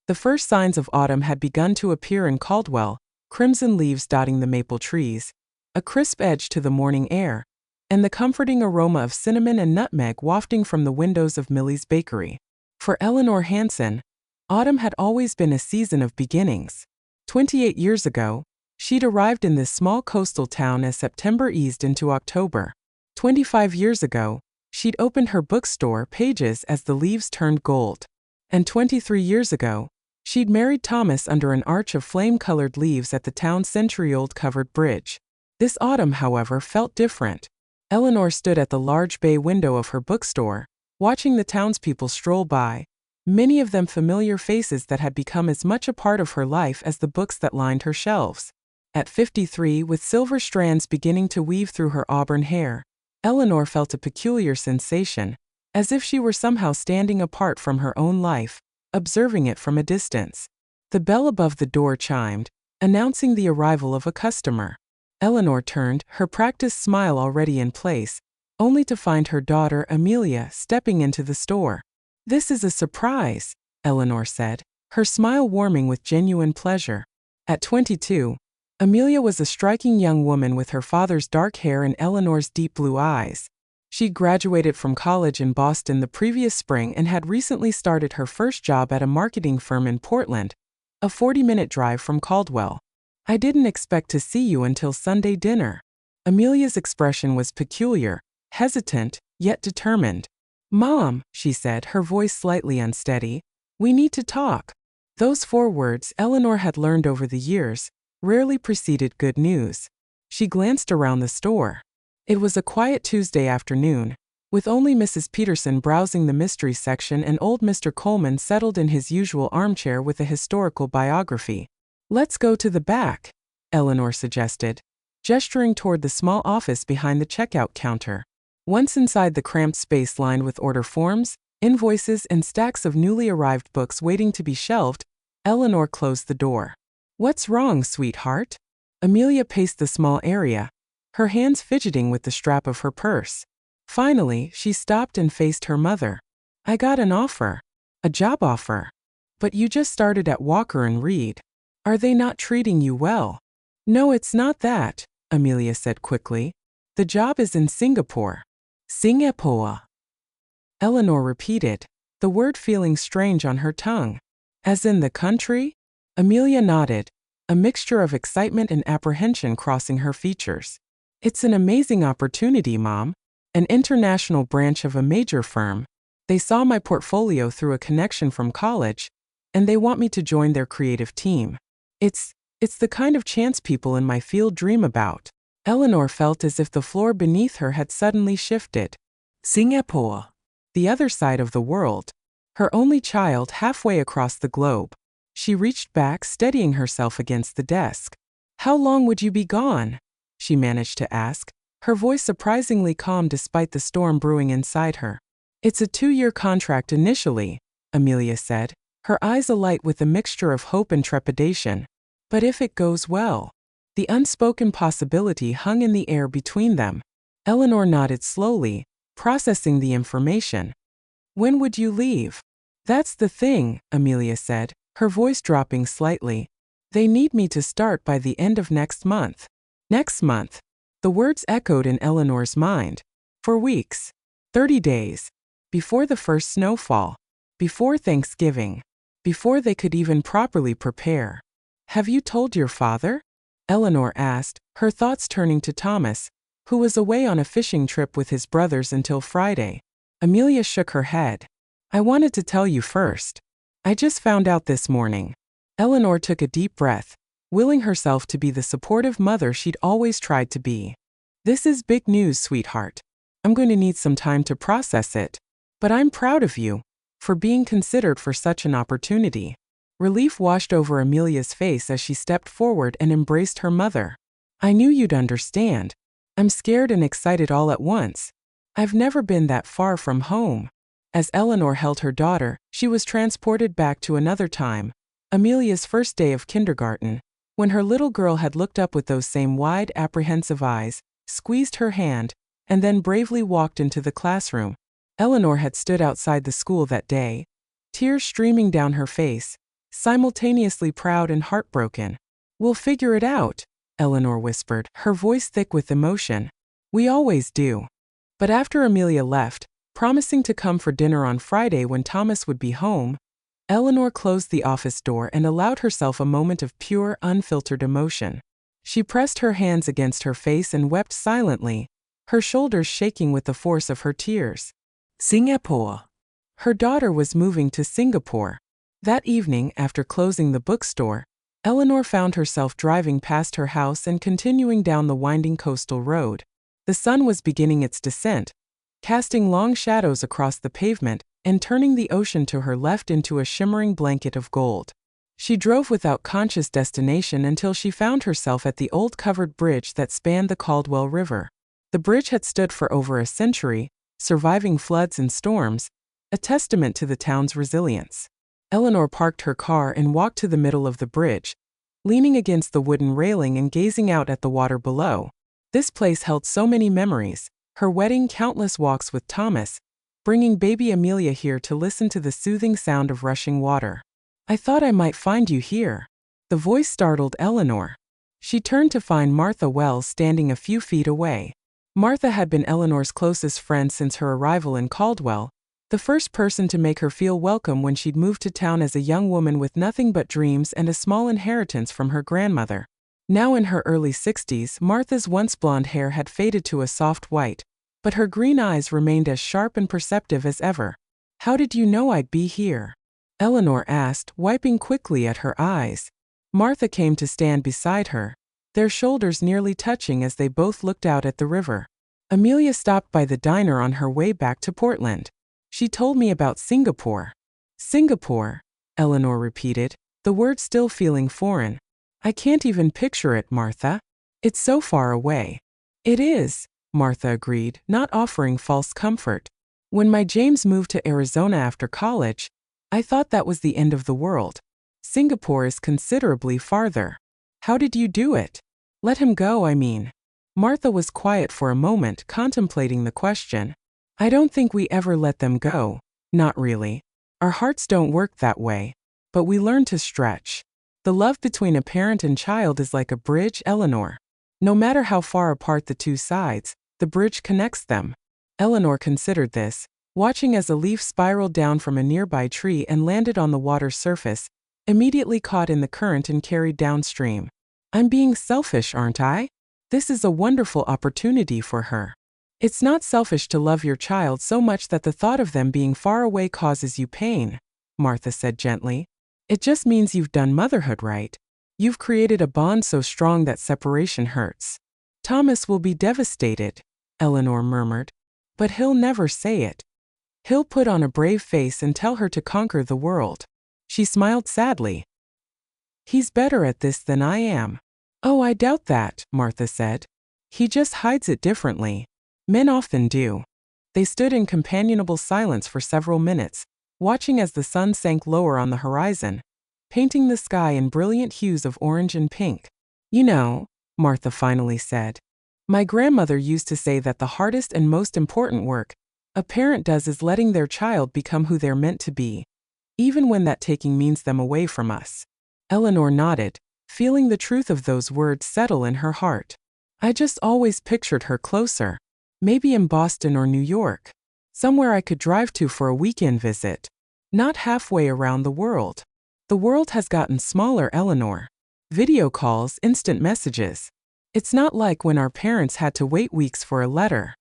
The first signs of autumn had begun to appear in Caldwell, crimson leaves dotting the maple trees, a crisp edge to the morning air, and the comforting aroma of cinnamon and nutmeg wafting from the windows of Millie's bakery. For Eleanor Hanson, autumn had always been a season of beginnings. 28 years ago, she'd arrived in this small coastal town as September eased into October. 25 years ago, she'd opened her bookstore pages as the leaves turned gold. And 23 years ago, she'd married Thomas under an arch of flame-colored leaves at the town's century-old covered bridge. This autumn, however, felt different. Eleanor stood at the large bay window of her bookstore, watching the townspeople stroll by, many of them familiar faces that had become as much a part of her life as the books that lined her shelves. At 53, with silver strands beginning to weave through her auburn hair, Eleanor felt a peculiar sensation, as if she were somehow standing apart from her own life, observing it from a distance. The bell above the door chimed, announcing the arrival of a customer. Eleanor turned, her practiced smile already in place, only to find her daughter Amelia stepping into the store. "This is a surprise," Eleanor said, her smile warming with genuine pleasure. At 22, Amelia was a striking young woman with her father's dark hair and Eleanor's deep blue eyes. She'd graduated from college in Boston the previous spring and had recently started her first job at a marketing firm in Portland, a 40-minute drive from Caldwell. "I didn't expect to see you until Sunday dinner." Amelia's expression was peculiar, hesitant, yet determined. "Mom," she said, her voice slightly unsteady, "we need to talk." Those 4 words, Eleanor had learned over the years, rarely preceded good news. She glanced around the store. It was a quiet Tuesday afternoon, with only Mrs. Peterson browsing the mystery section and old Mr. Coleman settled in his usual armchair with a historical biography. "Let's go to the back," Eleanor suggested, gesturing toward the small office behind the checkout counter. Once inside the cramped space lined with order forms, invoices, and stacks of newly arrived books waiting to be shelved, Eleanor closed the door. "What's wrong, sweetheart?" Amelia paced the small area, her hands fidgeting with the strap of her purse. Finally, she stopped and faced her mother. "I got an offer. A job offer. But you just started at Walker and Reed. Are they not treating you well?" "No, it's not that," Amelia said quickly. "The job is in Singapore." "Singapore," Eleanor repeated, the word feeling strange on her tongue. "As in the country?" Amelia nodded, a mixture of excitement and apprehension crossing her features. "It's an amazing opportunity, Mom. An international branch of a major firm. They saw my portfolio through a connection from college, and they want me to join their creative team. It's the kind of chance people in my field dream about." Eleanor felt as if the floor beneath her had suddenly shifted. Singapore, the other side of the world, her only child halfway across the globe. She reached back, steadying herself against the desk. "How long would you be gone?" she managed to ask, her voice surprisingly calm despite the storm brewing inside her. "It's a 2-year contract initially," Amelia said, her eyes alight with a mixture of hope and trepidation. "But if it goes well?" The unspoken possibility hung in the air between them. Eleanor nodded slowly, processing the information. "When would you leave?" "That's the thing," Amelia said, her voice dropping slightly. "They need me to start by the end of next month." "Next month?" The words echoed in Eleanor's mind. For weeks. 30 days. Before the first snowfall. Before Thanksgiving. Before they could even properly prepare. "Have you told your father?" Eleanor asked, her thoughts turning to Thomas, who was away on a fishing trip with his brothers until Friday. Amelia shook her head. "I wanted to tell you first. I just found out this morning." Eleanor took a deep breath, willing herself to be the supportive mother she'd always tried to be. "This is big news, sweetheart. I'm going to need some time to process it. But I'm proud of you for being considered for such an opportunity." Relief washed over Amelia's face as she stepped forward and embraced her mother. "I knew you'd understand. I'm scared and excited all at once. I've never been that far from home." As Eleanor held her daughter, she was transported back to another time, Amelia's first day of kindergarten, when her little girl had looked up with those same wide, apprehensive eyes, squeezed her hand, and then bravely walked into the classroom. Eleanor had stood outside the school that day, tears streaming down her face, simultaneously proud and heartbroken. "We'll figure it out," Eleanor whispered, her voice thick with emotion. "We always do." But after Amelia left, promising to come for dinner on Friday when Thomas would be home, Eleanor closed the office door and allowed herself a moment of pure, unfiltered emotion. She pressed her hands against her face and wept silently, her shoulders shaking with the force of her tears. Singapore. Her daughter was moving to Singapore. That evening, after closing the bookstore, Eleanor found herself driving past her house and continuing down the winding coastal road. The sun was beginning its descent, casting long shadows across the pavement and turning the ocean to her left into a shimmering blanket of gold. She drove without conscious destination until she found herself at the old covered bridge that spanned the Caldwell River. The bridge had stood for over a century, surviving floods and storms, a testament to the town's resilience. Eleanor parked her car and walked to the middle of the bridge, leaning against the wooden railing and gazing out at the water below. This place held so many memories, her wedding, countless walks with Thomas, bringing baby Amelia here to listen to the soothing sound of rushing water. "I thought I might find you here." The voice startled Eleanor. She turned to find Martha Wells standing a few feet away. Martha had been Eleanor's closest friend since her arrival in Caldwell, the first person to make her feel welcome when she'd moved to town as a young woman with nothing but dreams and a small inheritance from her grandmother. Now in her early 60s, Martha's once blonde hair had faded to a soft white, but her green eyes remained as sharp and perceptive as ever. "How did you know I'd be here?" Eleanor asked, wiping quickly at her eyes. Martha came to stand beside her, their shoulders nearly touching as they both looked out at the river. "Amelia stopped by the diner on her way back to Portland. She told me about Singapore." "Singapore," Eleanor repeated, the word still feeling foreign. "I can't even picture it, Martha. It's so far away." "It is," Martha agreed, not offering false comfort. "When my James moved to Arizona after college, I thought that was the end of the world. Singapore is considerably farther." "How did you do it?" "Let him go, I mean." Martha was quiet for a moment, contemplating the question. "I don't think we ever let them go. Not really. Our hearts don't work that way. But we learn to stretch. The love between a parent and child is like a bridge, Eleanor. No matter how far apart the two sides, the bridge connects them." Eleanor considered this, watching as a leaf spiraled down from a nearby tree and landed on the water's surface, immediately caught in the current and carried downstream. "I'm being selfish, aren't I? This is a wonderful opportunity for her." "It's not selfish to love your child so much that the thought of them being far away causes you pain," Martha said gently. "It just means you've done motherhood right. You've created a bond so strong that separation hurts." "Thomas will be devastated," Eleanor murmured. "But he'll never say it. He'll put on a brave face and tell her to conquer the world." She smiled sadly. "He's better at this than I am." "Oh, I doubt that," Martha said. "He just hides it differently. Men often do." They stood in companionable silence for several minutes, watching as the sun sank lower on the horizon, painting the sky in brilliant hues of orange and pink. "You know," Martha finally said, "my grandmother used to say that the hardest and most important work a parent does is letting their child become who they're meant to be, even when that taking means them away from us." Eleanor nodded, feeling the truth of those words settle in her heart. "I just always pictured her closer, maybe in Boston or New York, somewhere I could drive to for a weekend visit, not halfway around the world. The world has gotten smaller, Eleanor. Video calls, instant messages. It's not like when our parents had to wait weeks for a letter."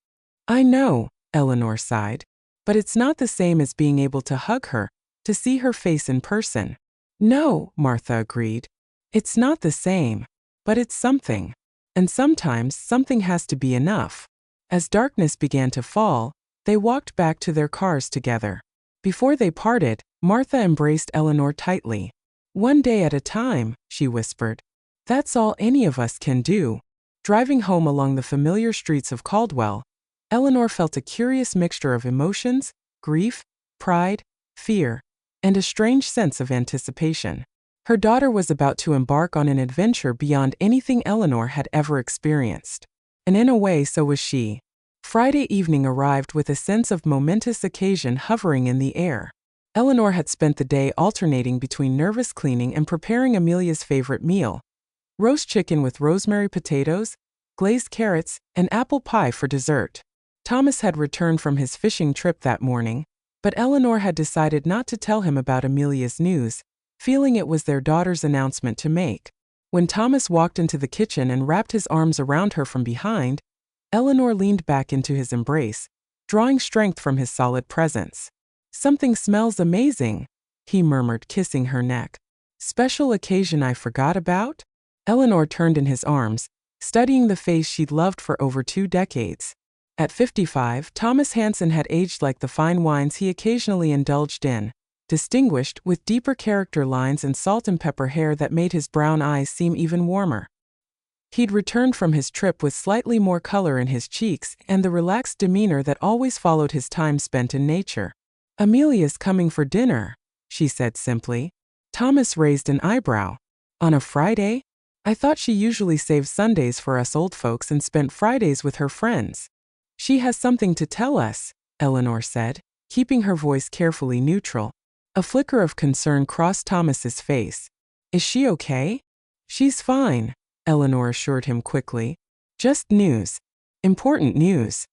"I know," Eleanor sighed, "but it's not the same as being able to hug her, to see her face in person." "No," Martha agreed. "It's not the same. But it's something. And sometimes something has to be enough." As darkness began to fall, they walked back to their cars together. Before they parted, Martha embraced Eleanor tightly. "One day at a time," she whispered. "That's all any of us can do." Driving home along the familiar streets of Caldwell, Eleanor felt a curious mixture of emotions, grief, pride, fear, and a strange sense of anticipation. Her daughter was about to embark on an adventure beyond anything Eleanor had ever experienced. And in a way, so was she. Friday evening arrived with a sense of momentous occasion hovering in the air. Eleanor had spent the day alternating between nervous cleaning and preparing Amelia's favorite meal: roast chicken with rosemary potatoes, glazed carrots, and apple pie for dessert. Thomas had returned from his fishing trip that morning, but Eleanor had decided not to tell him about Amelia's news, feeling it was their daughter's announcement to make. When Thomas walked into the kitchen and wrapped his arms around her from behind, Eleanor leaned back into his embrace, drawing strength from his solid presence. "Something smells amazing," he murmured, kissing her neck. "Special occasion I forgot about?" Eleanor turned in his arms, studying the face she'd loved for over 2 decades. At 55, Thomas Hansen had aged like the fine wines he occasionally indulged in, distinguished, with deeper character lines and salt and pepper hair that made his brown eyes seem even warmer. He'd returned from his trip with slightly more color in his cheeks and the relaxed demeanor that always followed his time spent in nature. "Amelia's coming for dinner," she said simply. Thomas raised an eyebrow. "On a Friday? I thought she usually saved Sundays for us old folks and spent Fridays with her friends." "She has something to tell us," Eleanor said, keeping her voice carefully neutral. A flicker of concern crossed Thomas's face. "Is she okay?" "She's fine," Eleanor assured him quickly. "Just news. Important news."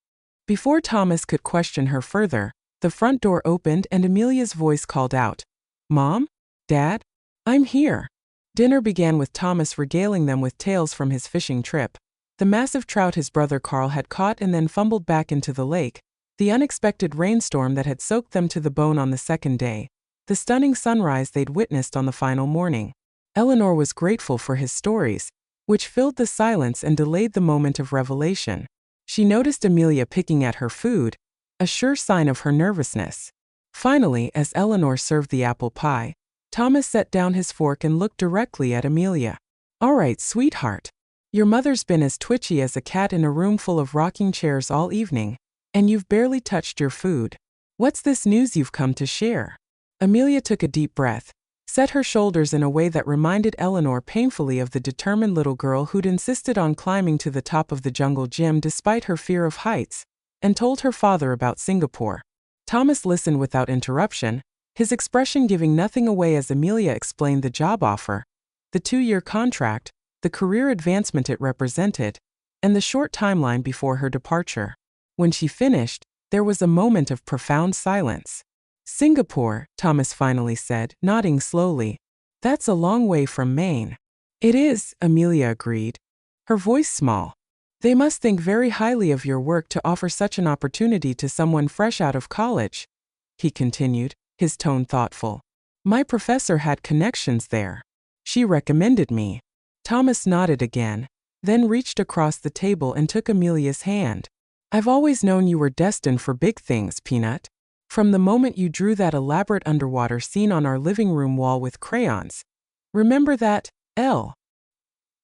Before Thomas could question her further, the front door opened and Amelia's voice called out, "Mom? Dad? I'm here." Dinner began with Thomas regaling them with tales from his fishing trip: the massive trout his brother Carl had caught and then fumbled back into the lake, the unexpected rainstorm that had soaked them to the bone on the second day, the stunning sunrise they'd witnessed on the final morning. Eleanor was grateful for his stories, which filled the silence and delayed the moment of revelation. She noticed Amelia picking at her food, a sure sign of her nervousness. Finally, as Eleanor served the apple pie, Thomas set down his fork and looked directly at Amelia. "All right, sweetheart. Your mother's been as twitchy as a cat in a room full of rocking chairs all evening, and you've barely touched your food. What's this news you've come to share?" Amelia took a deep breath, set her shoulders in a way that reminded Eleanor painfully of the determined little girl who'd insisted on climbing to the top of the jungle gym despite her fear of heights, and told her father about Singapore. Thomas listened without interruption, his expression giving nothing away as Amelia explained the job offer, the 2-year contract, the career advancement it represented, and the short timeline before her departure. When she finished, there was a moment of profound silence. "Singapore," Thomas finally said, nodding slowly. "That's a long way from Maine." "It is," Amelia agreed, her voice small. "They must think very highly of your work to offer such an opportunity to someone fresh out of college," he continued, his tone thoughtful. "My professor had connections there. She recommended me." Thomas nodded again, then reached across the table and took Amelia's hand. "I've always known you were destined for big things, Peanut. From the moment you drew that elaborate underwater scene on our living room wall with crayons. Remember that, Elle?"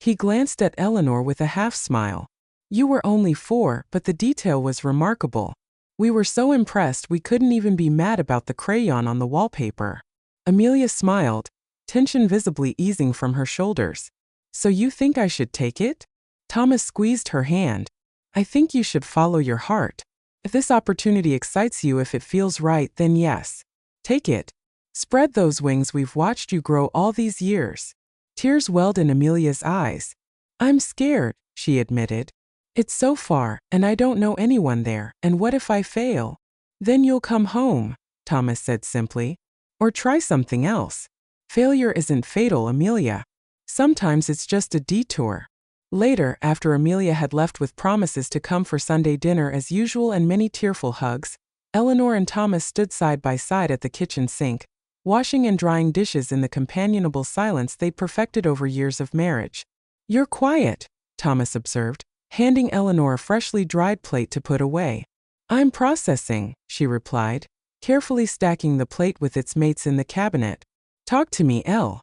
He glanced at Eleanor with a half-smile. "You were only 4, but the detail was remarkable. We were so impressed we couldn't even be mad about the crayon on the wallpaper." Amelia smiled, tension visibly easing from her shoulders. "So you think I should take it?" Thomas squeezed her hand. "I think you should follow your heart. If this opportunity excites you, if it feels right, then yes. Take it. Spread those wings we've watched you grow all these years." Tears welled in Amelia's eyes. "I'm scared," she admitted. "It's so far, and I don't know anyone there, and what if I fail?" "Then you'll come home," Thomas said simply. "Or try something else. Failure isn't fatal, Amelia. Sometimes it's just a detour." Later, after Amelia had left with promises to come for Sunday dinner as usual and many tearful hugs, Eleanor and Thomas stood side by side at the kitchen sink, washing and drying dishes in the companionable silence they'd perfected over years of marriage. "You're quiet," Thomas observed, handing Eleanor a freshly dried plate to put away. "I'm processing," she replied, carefully stacking the plate with its mates in the cabinet. "Talk to me, Elle."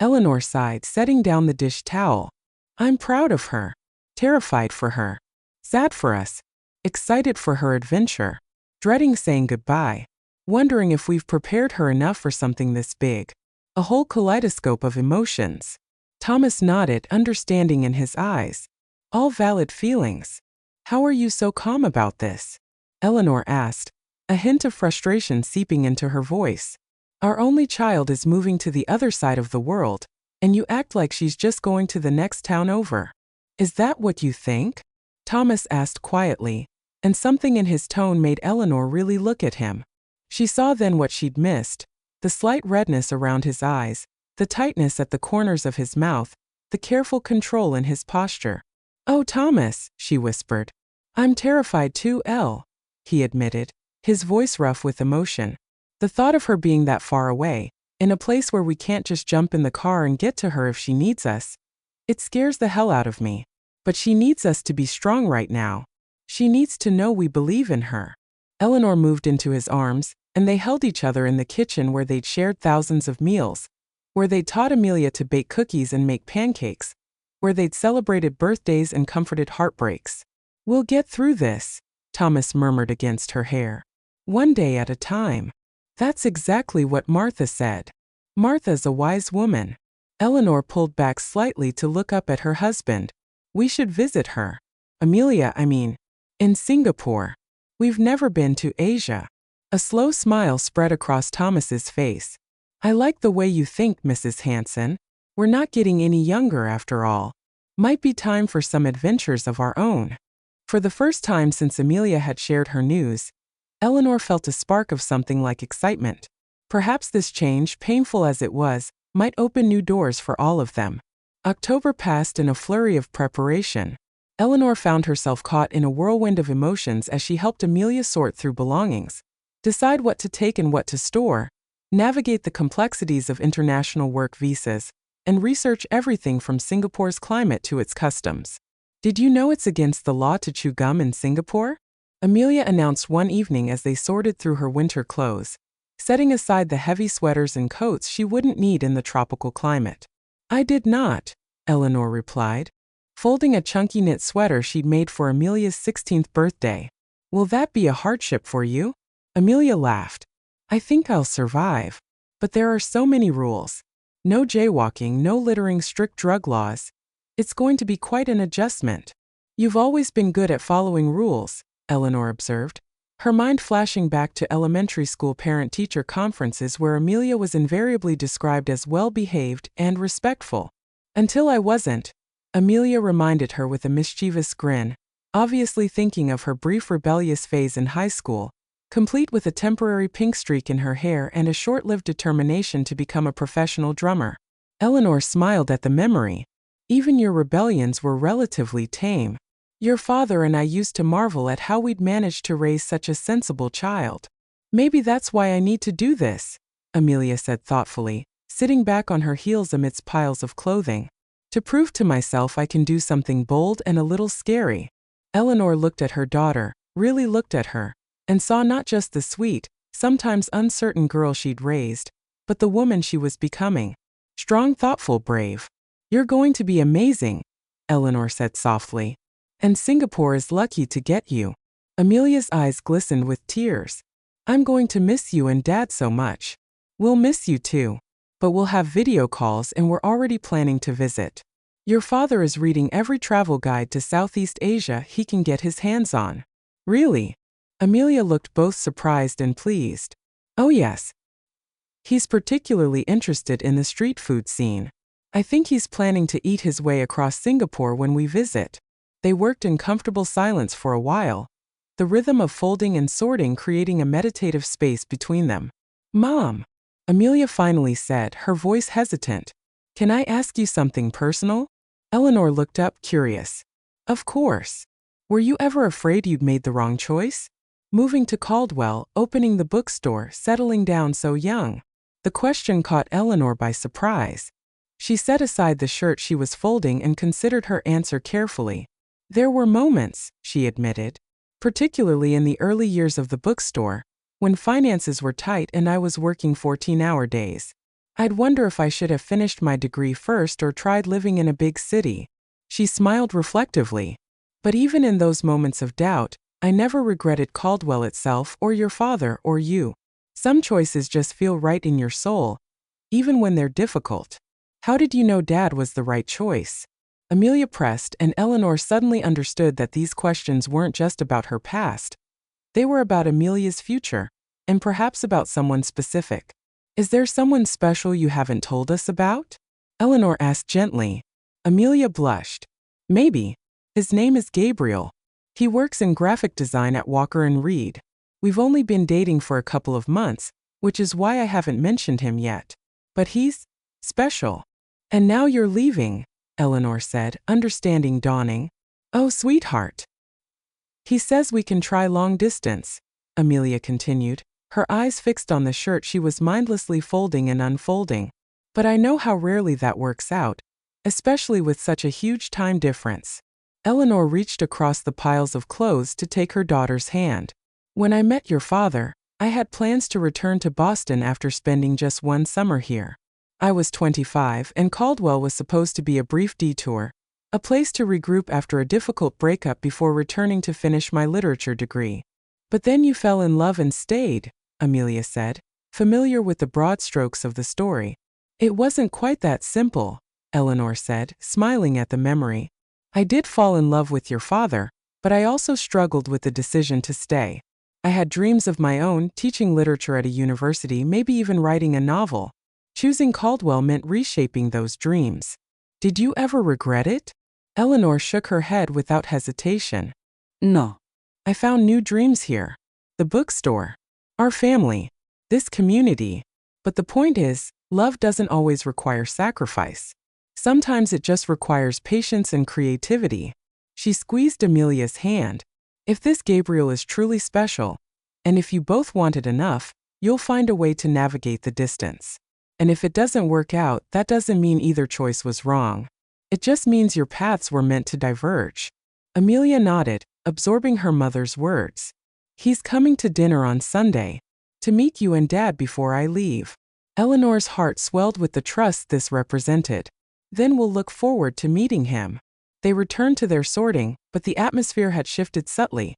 Eleanor sighed, setting down the dish towel. "I'm proud of her, terrified for her, sad for us, excited for her adventure, dreading saying goodbye, wondering if we've prepared her enough for something this big." A whole kaleidoscope of emotions. Thomas nodded, understanding in his eyes. "All valid feelings. How are you so calm about this?" Eleanor asked, a hint of frustration seeping into her voice. Our only child is moving to the other side of the world, and you act like she's just going to the next town over. Is that what you think? Thomas asked quietly, and something in his tone made Eleanor really look at him. She saw then what she'd missed: the slight redness around his eyes, the tightness at the corners of his mouth, the careful control in his posture. "Oh, Thomas," she whispered. "I'm terrified too, he admitted, his voice rough with emotion. "The thought of her being that far away, in a place where we can't just jump in the car and get to her if she needs us, it scares the hell out of me. But she needs us to be strong right now. She needs to know we believe in her." Eleanor moved into his arms, and they held each other in the kitchen where they'd shared thousands of meals, where they'd taught Amelia to bake cookies and make pancakes, where they'd celebrated birthdays and comforted heartbreaks. "We'll get through this," Thomas murmured against her hair. "One day at a time." "That's exactly what Martha said. Martha's a wise woman." Eleanor pulled back slightly to look up at her husband. "We should visit her. Amelia, I mean. In Singapore. We've never been to Asia." A slow smile spread across Thomas's face. "I like the way you think, Mrs. Hanson. We're not getting any younger after all. Might be time for some adventures of our own." For the first time since Amelia had shared her news, Eleanor felt a spark of something like excitement. Perhaps this change, painful as it was, might open new doors for all of them. October passed in a flurry of preparation. Eleanor found herself caught in a whirlwind of emotions as she helped Amelia sort through belongings, decide what to take and what to store, navigate the complexities of international work visas, and research everything from Singapore's climate to its customs. "Did you know it's against the law to chew gum in Singapore?" Amelia announced one evening as they sorted through her winter clothes, setting aside the heavy sweaters and coats she wouldn't need in the tropical climate. "I did not," Eleanor replied, folding a chunky knit sweater she'd made for Amelia's 16th birthday. "Will that be a hardship for you?" Amelia laughed. "I think I'll survive. But there are so many rules. No jaywalking, no littering, strict drug laws. It's going to be quite an adjustment." "You've always been good at following rules," Eleanor observed, her mind flashing back to elementary school parent-teacher conferences where Amelia was invariably described as well-behaved and respectful. "Until I wasn't," Amelia reminded her with a mischievous grin, obviously thinking of her brief rebellious phase in high school, complete with a temporary pink streak in her hair and a short-lived determination to become a professional drummer. Eleanor smiled at the memory. "Even your rebellions were relatively tame. Your father and I used to marvel at how we'd managed to raise such a sensible child." "Maybe that's why I need to do this," Amelia said thoughtfully, sitting back on her heels amidst piles of clothing. "To prove to myself I can do something bold and a little scary." Eleanor looked at her daughter, really looked at her, and saw not just the sweet, sometimes uncertain girl she'd raised, but the woman she was becoming. Strong, thoughtful, brave. "You're going to be amazing," Eleanor said softly. "And Singapore is lucky to get you." Amelia's eyes glistened with tears. "I'm going to miss you and Dad so much." "We'll miss you too. But we'll have video calls and we're already planning to visit. Your father is reading every travel guide to Southeast Asia he can get his hands on." "Really?" Amelia looked both surprised and pleased. "Oh yes. He's particularly interested in the street food scene. I think he's planning to eat his way across Singapore when we visit." They worked in comfortable silence for a while, the rhythm of folding and sorting creating a meditative space between them. "Mom," Amelia finally said, her voice hesitant, "can I ask you something personal?" Eleanor looked up, curious. "Of course. Were you ever afraid you'd made the wrong choice? Moving to Caldwell, opening the bookstore, settling down so young." The question caught Eleanor by surprise. She set aside the shirt she was folding and considered her answer carefully. "There were moments," she admitted, "particularly in the early years of the bookstore, when finances were tight and I was working 14-hour days. I'd wonder if I should have finished my degree first or tried living in a big city." She smiled reflectively. "But even in those moments of doubt, I never regretted Caldwell itself or your father or you. Some choices just feel right in your soul, even when they're difficult." "How did you know Dad was the right choice?" Amelia pressed, and Eleanor suddenly understood that these questions weren't just about her past. They were about Amelia's future, and perhaps about someone specific. Is there someone special you haven't told us about? Eleanor asked gently. Amelia blushed. Maybe. His name is Gabriel. He works in graphic design at Walker & Reed. We've only been dating for a couple of months, which is why I haven't mentioned him yet. But he's special. And now you're leaving, Eleanor said, understanding dawning. Oh, sweetheart. He says we can try long distance, Amelia continued, her eyes fixed on the shirt she was mindlessly folding and unfolding. But I know how rarely that works out, especially with such a huge time difference. Eleanor reached across the piles of clothes to take her daughter's hand. When I met your father, I had plans to return to Boston after spending just one summer here. I was 25 and Caldwell was supposed to be a brief detour, a place to regroup after a difficult breakup before returning to finish my literature degree. But then you fell in love and stayed, Amelia said, familiar with the broad strokes of the story. It wasn't quite that simple, Eleanor said, smiling at the memory. I did fall in love with your father, but I also struggled with the decision to stay. I had dreams of my own, teaching literature at a university, maybe even writing a novel. Choosing Caldwell meant reshaping those dreams. Did you ever regret it? Eleanor shook her head without hesitation. No. I found new dreams here. The bookstore. Our family. This community. But the point is, love doesn't always require sacrifice. Sometimes it just requires patience and creativity. She squeezed Amelia's hand. If this Gabriel is truly special, and if you both want it enough, you'll find a way to navigate the distance. And if it doesn't work out, that doesn't mean either choice was wrong. It just means your paths were meant to diverge. Amelia nodded, absorbing her mother's words. He's coming to dinner on Sunday. To meet you and Dad before I leave. Eleanor's heart swelled with the trust this represented. Then we'll look forward to meeting him. They returned to their sorting, but the atmosphere had shifted subtly.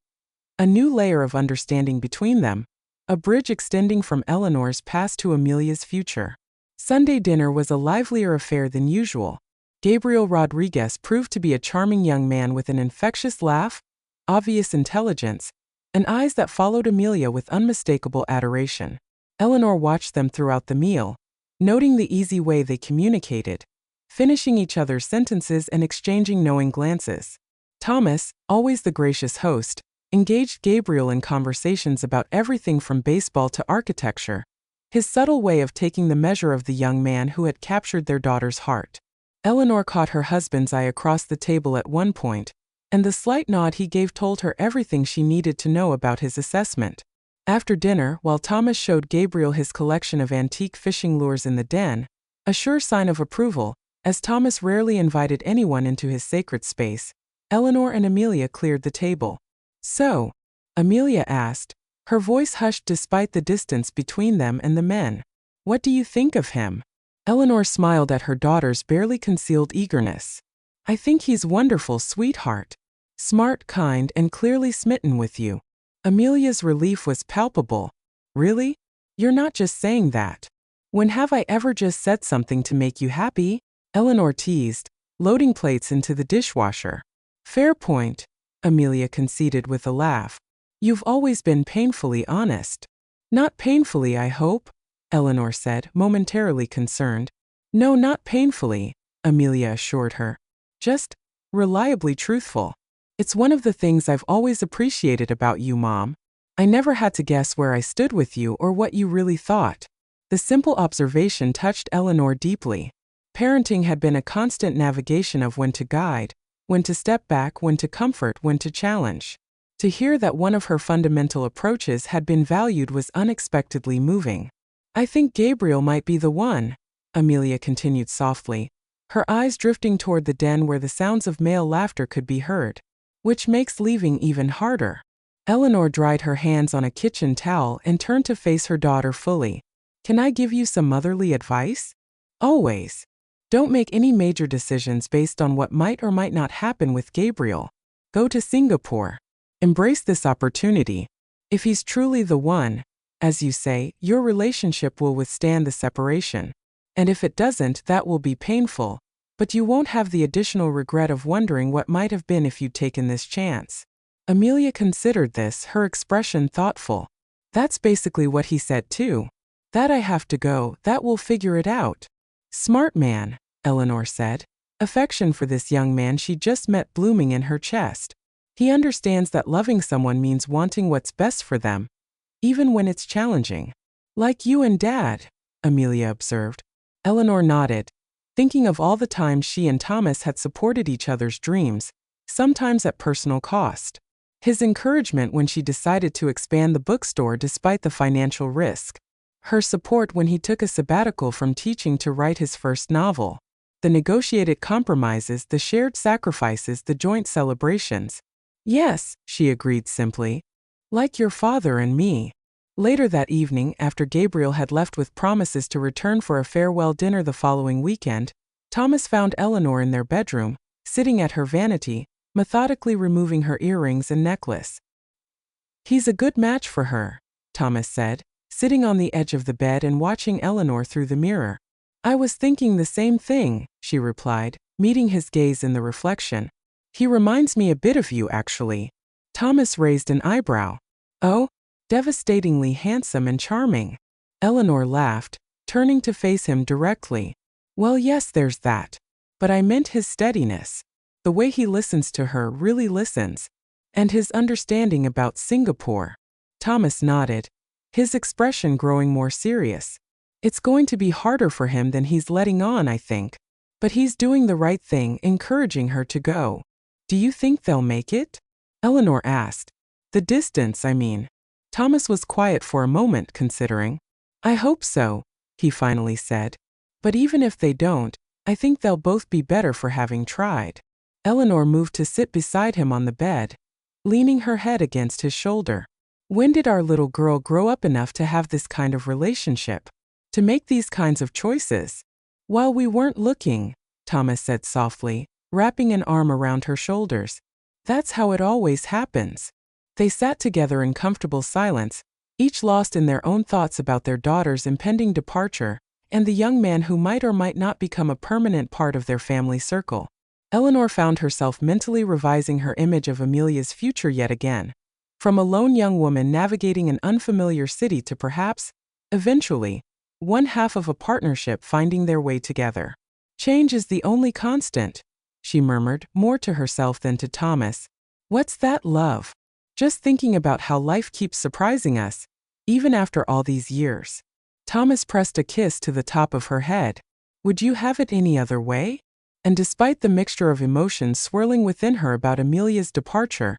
A new layer of understanding between them, a bridge extending from Eleanor's past to Amelia's future. Sunday dinner was a livelier affair than usual. Gabriel Rodriguez proved to be a charming young man with an infectious laugh, obvious intelligence, and eyes that followed Amelia with unmistakable adoration. Eleanor watched them throughout the meal, noting the easy way they communicated, finishing each other's sentences and exchanging knowing glances. Thomas, always the gracious host, engaged Gabriel in conversations about everything from baseball to architecture, his subtle way of taking the measure of the young man who had captured their daughter's heart. Eleanor caught her husband's eye across the table at one point, and the slight nod he gave told her everything she needed to know about his assessment. After dinner, while Thomas showed Gabriel his collection of antique fishing lures in the den, a sure sign of approval, as Thomas rarely invited anyone into his sacred space, Eleanor and Amelia cleared the table. So, Amelia asked, her voice hushed despite the distance between them and the men. What do you think of him? Eleanor smiled at her daughter's barely concealed eagerness. I think he's wonderful, sweetheart. Smart, kind, and clearly smitten with you. Amelia's relief was palpable. Really? You're not just saying that. When have I ever just said something to make you happy? Eleanor teased, loading plates into the dishwasher. Fair point, Amelia conceded with a laugh. You've always been painfully honest. Not painfully, I hope, Eleanor said, momentarily concerned. No, not painfully, Amelia assured her. Just reliably truthful. It's one of the things I've always appreciated about you, Mom. I never had to guess where I stood with you or what you really thought. The simple observation touched Eleanor deeply. Parenting had been a constant navigation of when to guide, when to step back, when to comfort, when to challenge. To hear that one of her fundamental approaches had been valued was unexpectedly moving. I think Gabriel might be the one, Amelia continued softly, her eyes drifting toward the den where the sounds of male laughter could be heard. Which makes leaving even harder. Eleanor dried her hands on a kitchen towel and turned to face her daughter fully. Can I give you some motherly advice? Always. Don't make any major decisions based on what might or might not happen with Gabriel. Go to Singapore. Embrace this opportunity. If he's truly the one, as you say, your relationship will withstand the separation. And if it doesn't, that will be painful, but you won't have the additional regret of wondering what might have been if you'd taken this chance. Amelia considered this, her expression thoughtful. That's basically what he said too. That I have to go, that will figure it out. Smart man, Eleanor said, affection for this young man she just met blooming in her chest. He understands that loving someone means wanting what's best for them, even when it's challenging. Like you and Dad, Amelia observed. Eleanor nodded, thinking of all the times she and Thomas had supported each other's dreams, sometimes at personal cost. His encouragement when she decided to expand the bookstore despite the financial risk. Her support when he took a sabbatical from teaching to write his first novel. The negotiated compromises, the shared sacrifices, the joint celebrations. Yes, she agreed simply. Like your father and me. Later that evening, after Gabriel had left with promises to return for a farewell dinner the following weekend, Thomas found Eleanor in their bedroom, sitting at her vanity, methodically removing her earrings and necklace. He's a good match for her, Thomas said, sitting on the edge of the bed and watching Eleanor through the mirror. I was thinking the same thing, she replied, meeting his gaze in the reflection. He reminds me a bit of you, actually. Thomas raised an eyebrow. Oh? Devastatingly handsome and charming. Eleanor laughed, turning to face him directly. Well, yes, there's that. But I meant his steadiness. The way he listens to her, really listens. And his understanding about Singapore. Thomas nodded, his expression growing more serious. It's going to be harder for him than he's letting on, I think. But he's doing the right thing, encouraging her to go. Do you think they'll make it? Eleanor asked. The distance, I mean. Thomas was quiet for a moment, considering. I hope so, he finally said. But even if they don't, I think they'll both be better for having tried. Eleanor moved to sit beside him on the bed, leaning her head against his shoulder. When did our little girl grow up enough to have this kind of relationship? To make these kinds of choices? While we weren't looking, Thomas said softly, wrapping an arm around her shoulders. That's how it always happens. They sat together in comfortable silence, each lost in their own thoughts about their daughter's impending departure and the young man who might or might not become a permanent part of their family circle. Eleanor found herself mentally revising her image of Amelia's future yet again. From a lone young woman navigating an unfamiliar city to perhaps, eventually, one half of a partnership finding their way together. Change is the only constant, she murmured, more to herself than to Thomas. What's that, love? Just thinking about how life keeps surprising us, even after all these years. Thomas pressed a kiss to the top of her head. Would you have it any other way? And despite the mixture of emotions swirling within her about Amelia's departure,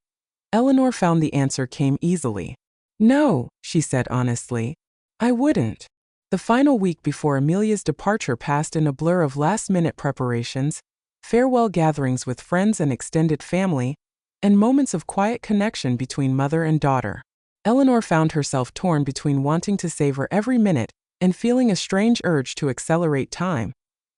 Eleanor found the answer came easily. No, she said honestly. I wouldn't. The final week before Amelia's departure passed in a blur of last-minute preparations, farewell gatherings with friends and extended family, and moments of quiet connection between mother and daughter. Eleanor found herself torn between wanting to savor every minute and feeling a strange urge to accelerate time,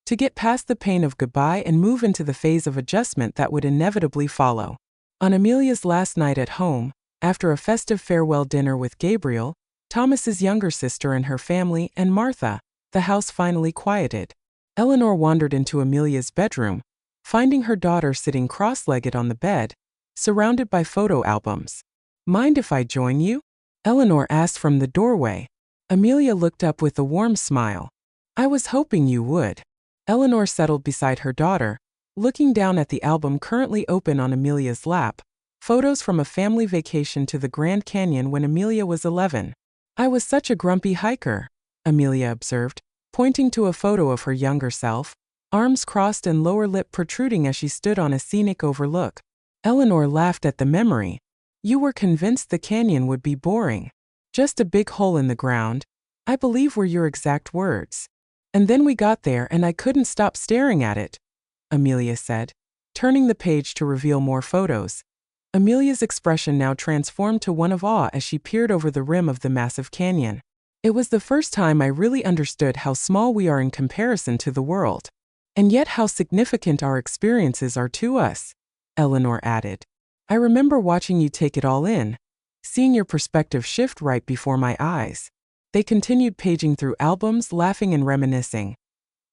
to get past the pain of goodbye and move into the phase of adjustment that would inevitably follow. On Amelia's last night at home, after a festive farewell dinner with Gabriel, Thomas's younger sister and her family, and Martha, the house finally quieted. Eleanor wandered into Amelia's bedroom, finding her daughter sitting cross-legged on the bed, surrounded by photo albums. Mind if I join you? Eleanor asked from the doorway. Amelia looked up with a warm smile. I was hoping you would. Eleanor settled beside her daughter, looking down at the album currently open on Amelia's lap, photos from a family vacation to the Grand Canyon when Amelia was 11. I was such a grumpy hiker, Amelia observed, pointing to a photo of her younger self, arms crossed and lower lip protruding as she stood on a scenic overlook. Eleanor laughed at the memory. You were convinced the canyon would be boring. Just a big hole in the ground, I believe were your exact words. And then we got there and I couldn't stop staring at it, Amelia said, turning the page to reveal more photos. Amelia's expression now transformed to one of awe as she peered over the rim of the massive canyon. It was the first time I really understood how small we are in comparison to the world. And yet how significant our experiences are to us, Eleanor added. I remember watching you take it all in, seeing your perspective shift right before my eyes. They continued paging through albums, laughing and reminiscing.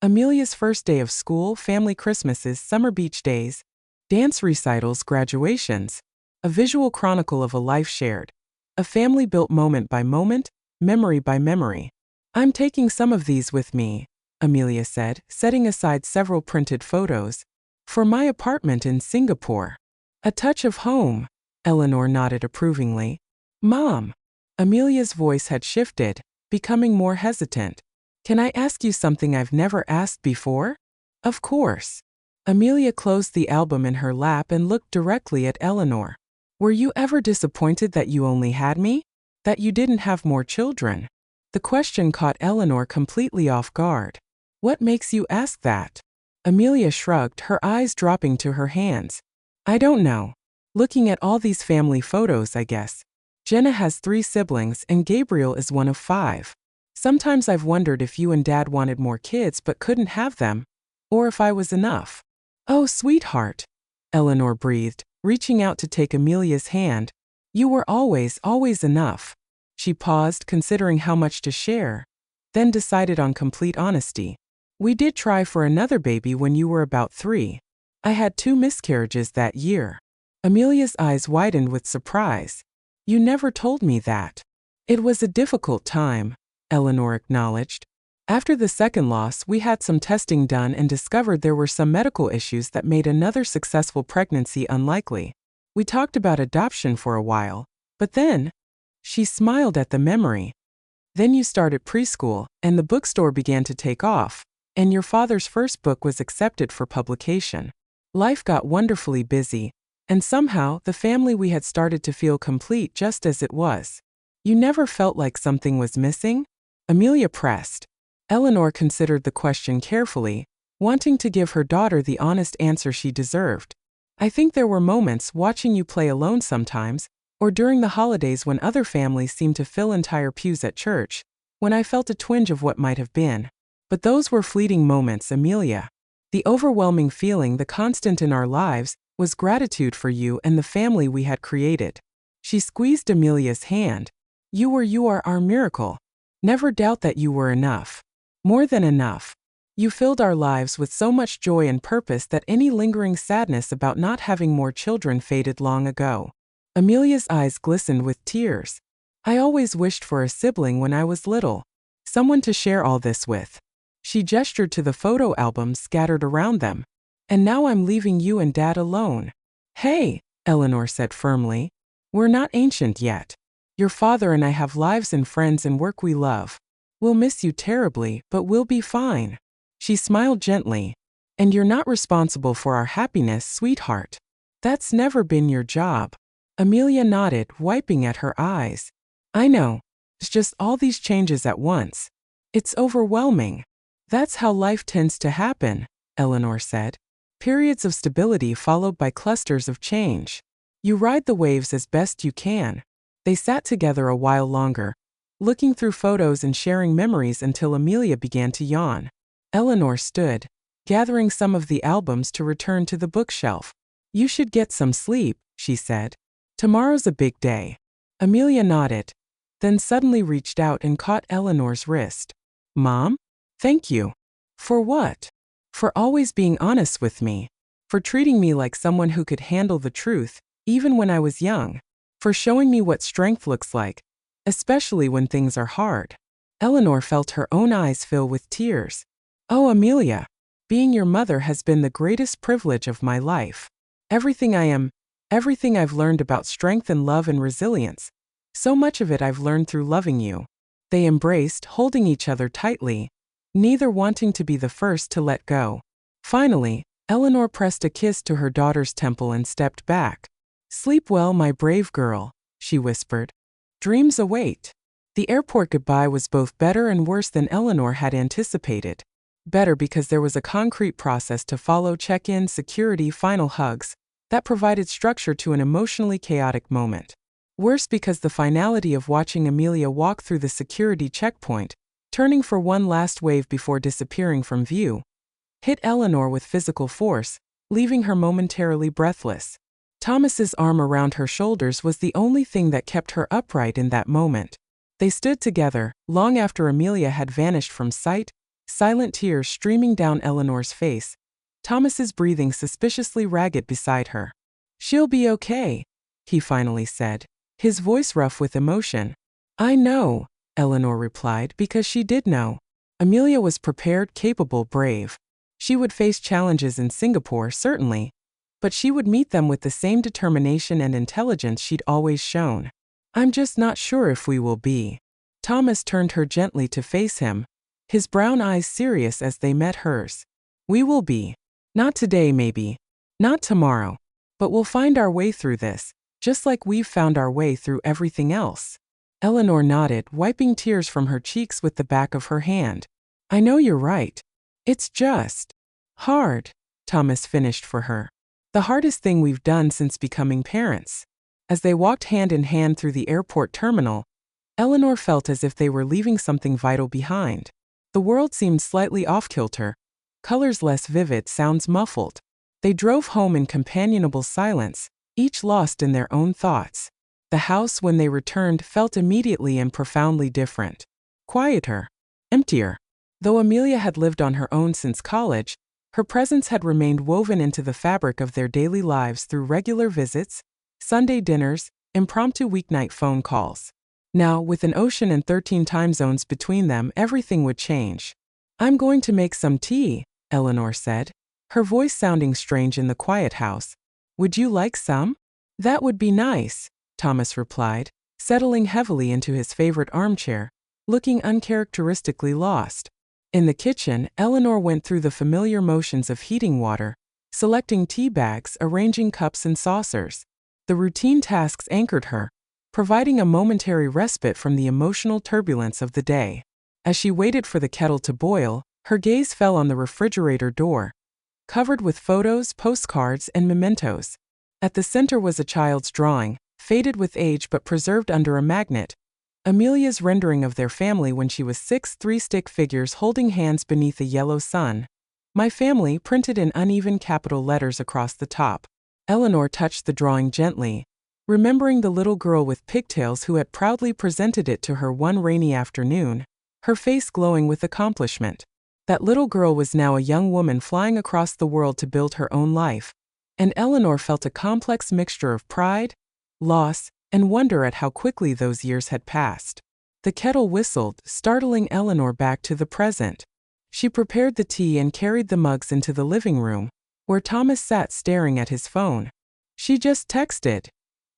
Amelia's first day of school, family Christmases, summer beach days, dance recitals, graduations, a visual chronicle of a life shared, a family built moment by moment, memory by memory. I'm taking some of these with me, Amelia said, setting aside several printed photos. For my apartment in Singapore. A touch of home, Eleanor nodded approvingly. Mom. Amelia's voice had shifted, becoming more hesitant. Can I ask you something I've never asked before? Of course. Amelia closed the album in her lap and looked directly at Eleanor. Were you ever disappointed that you only had me? That you didn't have more children? The question caught Eleanor completely off guard. What makes you ask that? Amelia shrugged, her eyes dropping to her hands. I don't know. Looking at all these family photos, I guess. Jenna has 3 siblings and Gabriel is one of 5. Sometimes I've wondered if you and Dad wanted more kids but couldn't have them, or if I was enough. Oh, sweetheart, Eleanor breathed, reaching out to take Amelia's hand. You were always enough. She paused, considering how much to share, then decided on complete honesty. We did try for another baby when you were about 3. I had 2 miscarriages that year. Amelia's eyes widened with surprise. You never told me that. It was a difficult time, Eleanor acknowledged. After the second loss, we had some testing done and discovered there were some medical issues that made another successful pregnancy unlikely. We talked about adoption for a while, but then, she smiled at the memory. Then you started preschool, and the bookstore began to take off, and your father's first book was accepted for publication. Life got wonderfully busy, and somehow the family we had started to feel complete just as it was. You never felt like something was missing? Amelia pressed. Eleanor considered the question carefully, wanting to give her daughter the honest answer she deserved. I think there were moments watching you play alone sometimes, or during the holidays when other families seemed to fill entire pews at church, when I felt a twinge of what might have been. But those were fleeting moments, Amelia. The overwhelming feeling, the constant in our lives, was gratitude for you and the family we had created. She squeezed Amelia's hand. You are our miracle. Never doubt that you were enough. More than enough. You filled our lives with so much joy and purpose that any lingering sadness about not having more children faded long ago. Amelia's eyes glistened with tears. I always wished for a sibling when I was little. Someone to share all this with. She gestured to the photo albums scattered around them. And now I'm leaving you and Dad alone. Hey, Eleanor said firmly. We're not ancient yet. Your father and I have lives and friends and work we love. We'll miss you terribly, but we'll be fine. She smiled gently. And you're not responsible for our happiness, sweetheart. That's never been your job. Amelia nodded, wiping at her eyes. I know. It's just all these changes at once. It's overwhelming. That's how life tends to happen, Eleanor said. Periods of stability followed by clusters of change. You ride the waves as best you can. They sat together a while longer, looking through photos and sharing memories until Amelia began to yawn. Eleanor stood, gathering some of the albums to return to the bookshelf. You should get some sleep, she said. Tomorrow's a big day. Amelia nodded, then suddenly reached out and caught Eleanor's wrist. Mom? Thank you. For what? For always being honest with me. For treating me like someone who could handle the truth, even when I was young. For showing me what strength looks like, especially when things are hard. Eleanor felt her own eyes fill with tears. Oh, Amelia, being your mother has been the greatest privilege of my life. Everything I am, everything I've learned about strength and love and resilience. So much of it I've learned through loving you. They embraced, holding each other tightly, neither wanting to be the first to let go. Finally, Eleanor pressed a kiss to her daughter's temple and stepped back. Sleep well, my brave girl, she whispered. Dreams await. The airport goodbye was both better and worse than Eleanor had anticipated. Better because there was a concrete process to follow: check-in, security, final hugs. That provided structure to an emotionally chaotic moment. Worse because the finality of watching Amelia walk through the security checkpoint, turning for one last wave before disappearing from view, hit Eleanor with physical force, leaving her momentarily breathless. Thomas's arm around her shoulders was the only thing that kept her upright in that moment. They stood together, long after Amelia had vanished from sight, silent tears streaming down Eleanor's face, Thomas's breathing suspiciously ragged beside her. She'll be okay, he finally said, his voice rough with emotion. I know, Eleanor replied, because she did know. Amelia was prepared, capable, brave. She would face challenges in Singapore, certainly, but she would meet them with the same determination and intelligence she'd always shown. I'm just not sure if we will be. Thomas turned her gently to face him, his brown eyes serious as they met hers. We will be. Not today, maybe. Not tomorrow. But we'll find our way through this, just like we've found our way through everything else. Eleanor nodded, wiping tears from her cheeks with the back of her hand. I know you're right. It's just hard, Thomas finished for her. The hardest thing we've done since becoming parents. As they walked hand in hand through the airport terminal, Eleanor felt as if they were leaving something vital behind. The world seemed slightly off-kilter, colors less vivid, sounds muffled. They drove home in companionable silence, each lost in their own thoughts. The house, when they returned, felt immediately and profoundly different. Quieter. Emptier. Though Amelia had lived on her own since college, her presence had remained woven into the fabric of their daily lives through regular visits, Sunday dinners, impromptu weeknight phone calls. Now, with an ocean and 13 time zones between them, everything would change. I'm going to make some tea, Eleanor said, her voice sounding strange in the quiet house. Would you like some? That would be nice, Thomas replied, settling heavily into his favorite armchair, looking uncharacteristically lost. In the kitchen, Eleanor went through the familiar motions of heating water, selecting tea bags, arranging cups and saucers. The routine tasks anchored her, providing a momentary respite from the emotional turbulence of the day. As she waited for the kettle to boil, her gaze fell on the refrigerator door, covered with photos, postcards, and mementos. At the center was a child's drawing, faded with age but preserved under a magnet. Amelia's rendering of their family when she was 6, 3 stick figures holding hands beneath a yellow sun. My family, printed in uneven capital letters across the top. Eleanor touched the drawing gently, remembering the little girl with pigtails who had proudly presented it to her one rainy afternoon, her face glowing with accomplishment. That little girl was now a young woman flying across the world to build her own life, and Eleanor felt a complex mixture of pride, loss, and wonder at how quickly those years had passed. The kettle whistled, startling Eleanor back to the present. She prepared the tea and carried the mugs into the living room, where Thomas sat staring at his phone. She just texted,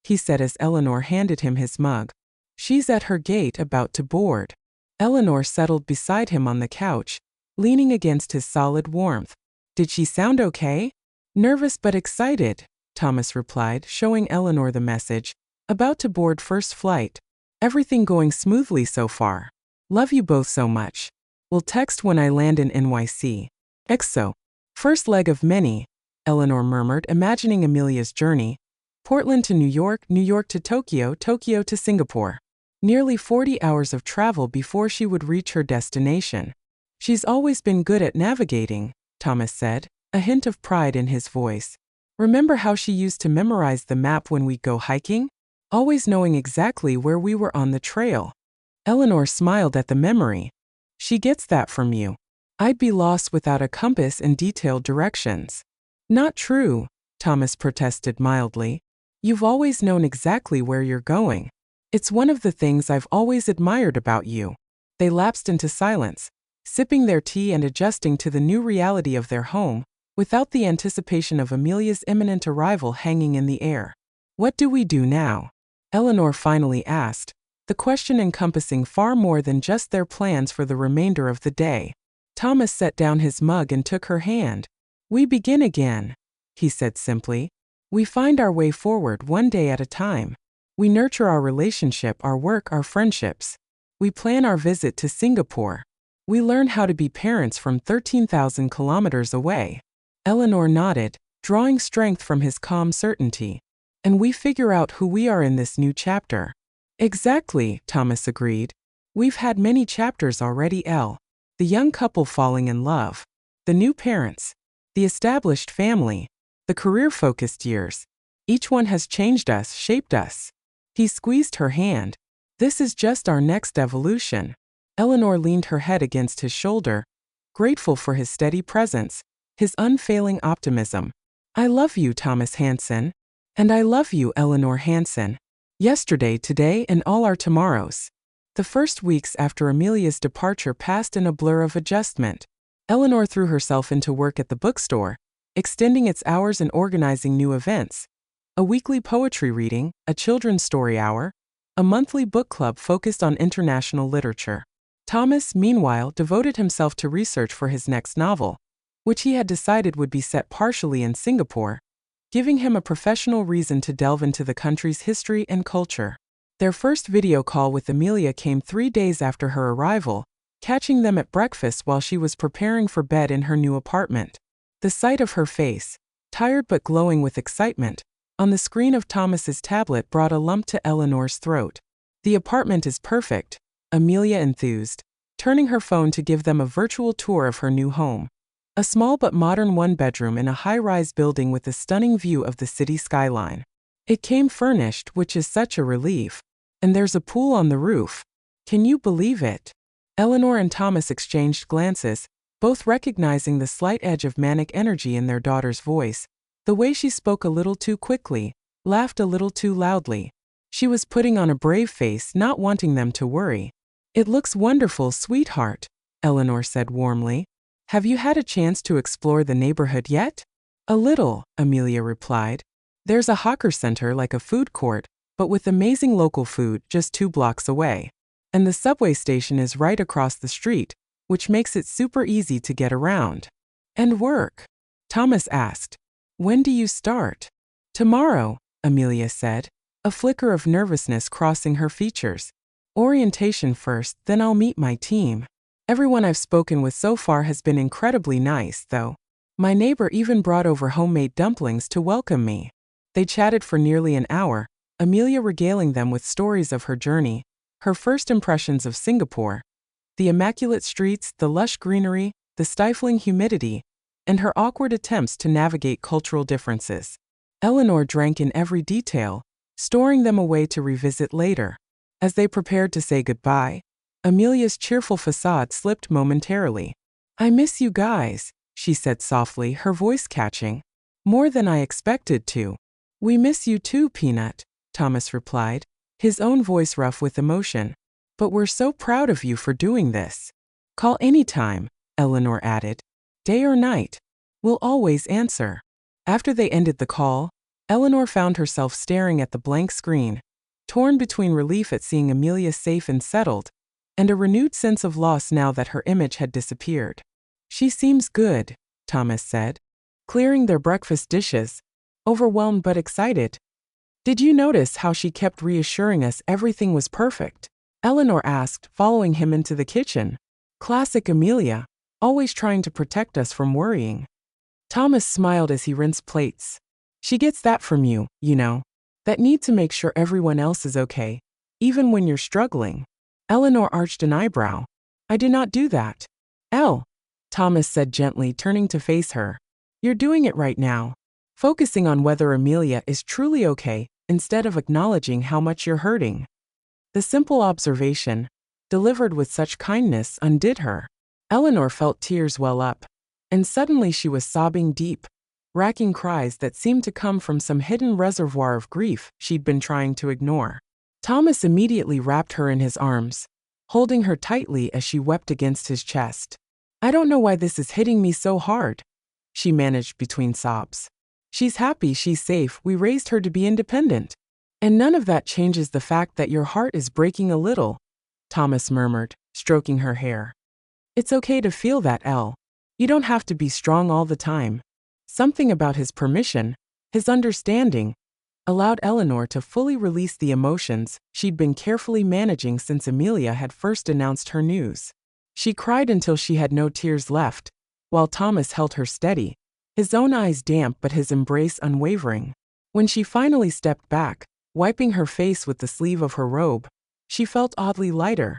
he said as Eleanor handed him his mug. She's at her gate about to board. Eleanor settled beside him on the couch, leaning against his solid warmth. Did she sound okay? Nervous but excited, Thomas replied, showing Eleanor the message. About to board first flight. Everything going smoothly so far. Love you both so much. We'll text when I land in NYC. XO. First leg of many, Eleanor murmured, imagining Amelia's journey. Portland to New York, New York to Tokyo, Tokyo to Singapore. Nearly 40 hours of travel before she would reach her destination. She's always been good at navigating, Thomas said, a hint of pride in his voice. Remember how she used to memorize the map when we'd go hiking? Always knowing exactly where we were on the trail. Eleanor smiled at the memory. She gets that from you. I'd be lost without a compass and detailed directions. Not true, Thomas protested mildly. You've always known exactly where you're going. It's one of the things I've always admired about you. They lapsed into silence, sipping their tea and adjusting to the new reality of their home, without the anticipation of Amelia's imminent arrival hanging in the air. What do we do now? Eleanor finally asked, the question encompassing far more than just their plans for the remainder of the day. Thomas set down his mug and took her hand. We begin again, he said simply. We find our way forward one day at a time. We nurture our relationship, our work, our friendships. We plan our visit to Singapore. We learn how to be parents from 13,000 kilometers away. Eleanor nodded, drawing strength from his calm certainty. And we figure out who we are in this new chapter. Exactly, Thomas agreed. We've had many chapters already, Elle. The young couple falling in love. The new parents. The established family. The career-focused years. Each one has changed us, shaped us. He squeezed her hand. This is just our next evolution. Eleanor leaned her head against his shoulder, grateful for his steady presence, his unfailing optimism. I love you, Thomas Hansen. And I love you, Eleanor Hansen. Yesterday, today, and all our tomorrows. The first weeks after Amelia's departure passed in a blur of adjustment. Eleanor threw herself into work at the bookstore, extending its hours and organizing new events. A weekly poetry reading, a children's story hour, a monthly book club focused on international literature. Thomas, meanwhile, devoted himself to research for his next novel, which he had decided would be set partially in Singapore, giving him a professional reason to delve into the country's history and culture. Their first video call with Amelia came 3 days after her arrival, catching them at breakfast while she was preparing for bed in her new apartment. The sight of her face, tired but glowing with excitement, on the screen of Thomas's tablet brought a lump to Eleanor's throat. "The apartment is perfect," Amelia enthused, turning her phone to give them a virtual tour of her new home. A small but modern one-bedroom in a high-rise building with a stunning view of the city skyline. "It came furnished, which is such a relief. And there's a pool on the roof. Can you believe it?" Eleanor and Thomas exchanged glances, both recognizing the slight edge of manic energy in their daughter's voice. The way she spoke a little too quickly, laughed a little too loudly. She was putting on a brave face, not wanting them to worry. "It looks wonderful, sweetheart," Eleanor said warmly. "Have you had a chance to explore the neighborhood yet?" "A little," Amelia replied. "There's a hawker center like a food court, but with amazing local food just 2 blocks away. And the subway station is right across the street, which makes it super easy to get around." "And work?" Thomas asked. "When do you start?" "Tomorrow," Amelia said, a flicker of nervousness crossing her features. "Orientation first, then I'll meet my team. Everyone I've spoken with so far has been incredibly nice, though. My neighbor even brought over homemade dumplings to welcome me." They chatted for nearly an hour, Amelia regaling them with stories of her journey, her first impressions of Singapore, the immaculate streets, the lush greenery, the stifling humidity, and her awkward attempts to navigate cultural differences. Eleanor drank in every detail, storing them away to revisit later. As they prepared to say goodbye, Amelia's cheerful facade slipped momentarily. "I miss you guys," she said softly, her voice catching. "More than I expected to." "We miss you too, Peanut," Thomas replied, his own voice rough with emotion. "But we're so proud of you for doing this." "Call anytime," Eleanor added. "Day or night. We'll always answer." After they ended the call, Eleanor found herself staring at the blank screen, torn between relief at seeing Amelia safe and settled, and a renewed sense of loss now that her image had disappeared. "She seems good," Thomas said, clearing their breakfast dishes, overwhelmed but excited. "Did you notice how she kept reassuring us everything was perfect?" Eleanor asked, following him into the kitchen. "Classic Amelia, always trying to protect us from worrying." Thomas smiled as he rinsed plates. "She gets that from you, you know. That need to make sure everyone else is okay, even when you're struggling." Eleanor arched an eyebrow. "I do not do that." Thomas said gently, turning to face her. "You're doing it right now. Focusing on whether Amelia is truly okay, instead of acknowledging how much you're hurting." The simple observation, delivered with such kindness, undid her. Eleanor felt tears well up, and suddenly she was sobbing deep, racking cries that seemed to come from some hidden reservoir of grief she'd been trying to ignore. Thomas immediately wrapped her in his arms, holding her tightly as she wept against his chest. "I don't know why this is hitting me so hard," she managed between sobs. "She's happy, she's safe, we raised her to be independent. And none of that changes the fact that your heart is breaking a little," Thomas murmured, stroking her hair. "It's okay to feel that, Elle. You don't have to be strong all the time." Something about his permission, his understanding, allowed Eleanor to fully release the emotions she'd been carefully managing since Amelia had first announced her news. She cried until she had no tears left, while Thomas held her steady, his own eyes damp but his embrace unwavering. When she finally stepped back, wiping her face with the sleeve of her robe, she felt oddly lighter,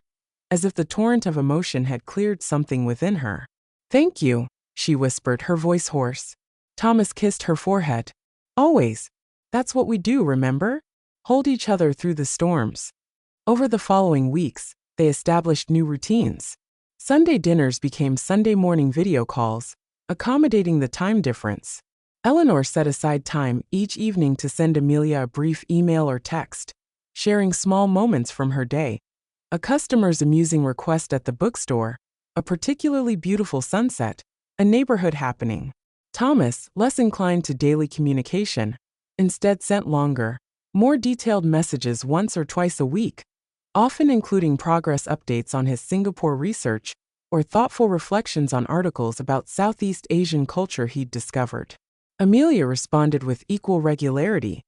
as if the torrent of emotion had cleared something within her. "Thank you," she whispered, her voice hoarse. Thomas kissed her forehead. "Always. That's what we do, remember? Hold each other through the storms." Over the following weeks, they established new routines. Sunday dinners became Sunday morning video calls, accommodating the time difference. Eleanor set aside time each evening to send Amelia a brief email or text, sharing small moments from her day, a customer's amusing request at the bookstore, a particularly beautiful sunset, a neighborhood happening. Thomas, less inclined to daily communication, instead sent longer, more detailed messages once or twice a week, often including progress updates on his Singapore research or thoughtful reflections on articles about Southeast Asian culture he'd discovered. Amelia responded with equal regularity,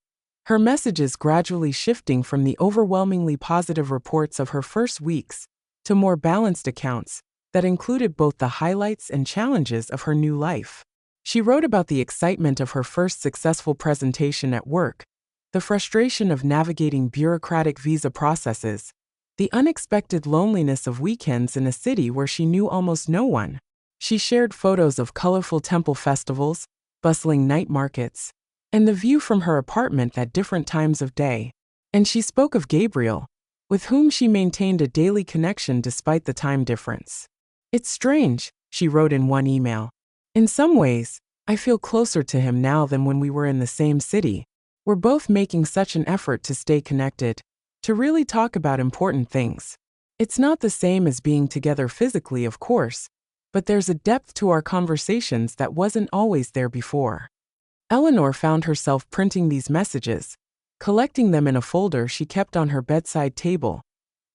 her messages gradually shifting from the overwhelmingly positive reports of her first weeks to more balanced accounts that included both the highlights and challenges of her new life. She wrote about the excitement of her first successful presentation at work, the frustration of navigating bureaucratic visa processes, the unexpected loneliness of weekends in a city where she knew almost no one. She shared photos of colorful temple festivals, bustling night markets, and the view from her apartment at different times of day. And she spoke of Gabriel, with whom she maintained a daily connection despite the time difference. "It's strange," she wrote in one email. "In some ways, I feel closer to him now than when we were in the same city. We're both making such an effort to stay connected, to really talk about important things. It's not the same as being together physically, of course, but there's a depth to our conversations that wasn't always there before." Eleanor found herself printing these messages, collecting them in a folder she kept on her bedside table,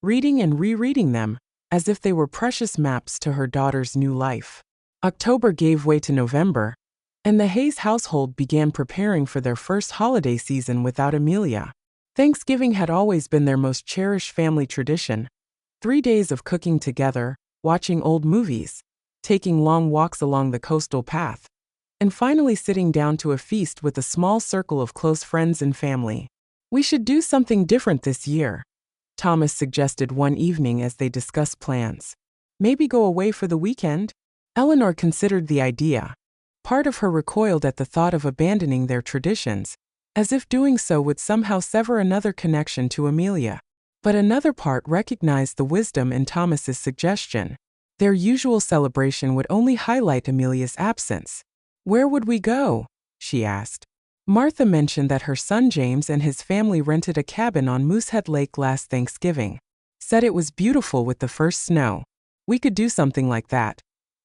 reading and rereading them, as if they were precious maps to her daughter's new life. October gave way to November, and the Hayes household began preparing for their first holiday season without Amelia. Thanksgiving had always been their most cherished family tradition, 3 days of cooking together, watching old movies, taking long walks along the coastal path, and finally sitting down to a feast with a small circle of close friends and family. "We should do something different this year," Thomas suggested one evening as they discussed plans. "Maybe go away for the weekend?" Eleanor considered the idea. Part of her recoiled at the thought of abandoning their traditions, as if doing so would somehow sever another connection to Amelia. But another part recognized the wisdom in Thomas's suggestion. Their usual celebration would only highlight Amelia's absence. "Where would we go?" she asked. Martha mentioned that her son James and his family rented a cabin on Moosehead Lake last Thanksgiving. Said it was beautiful with the first snow. "We could do something like that.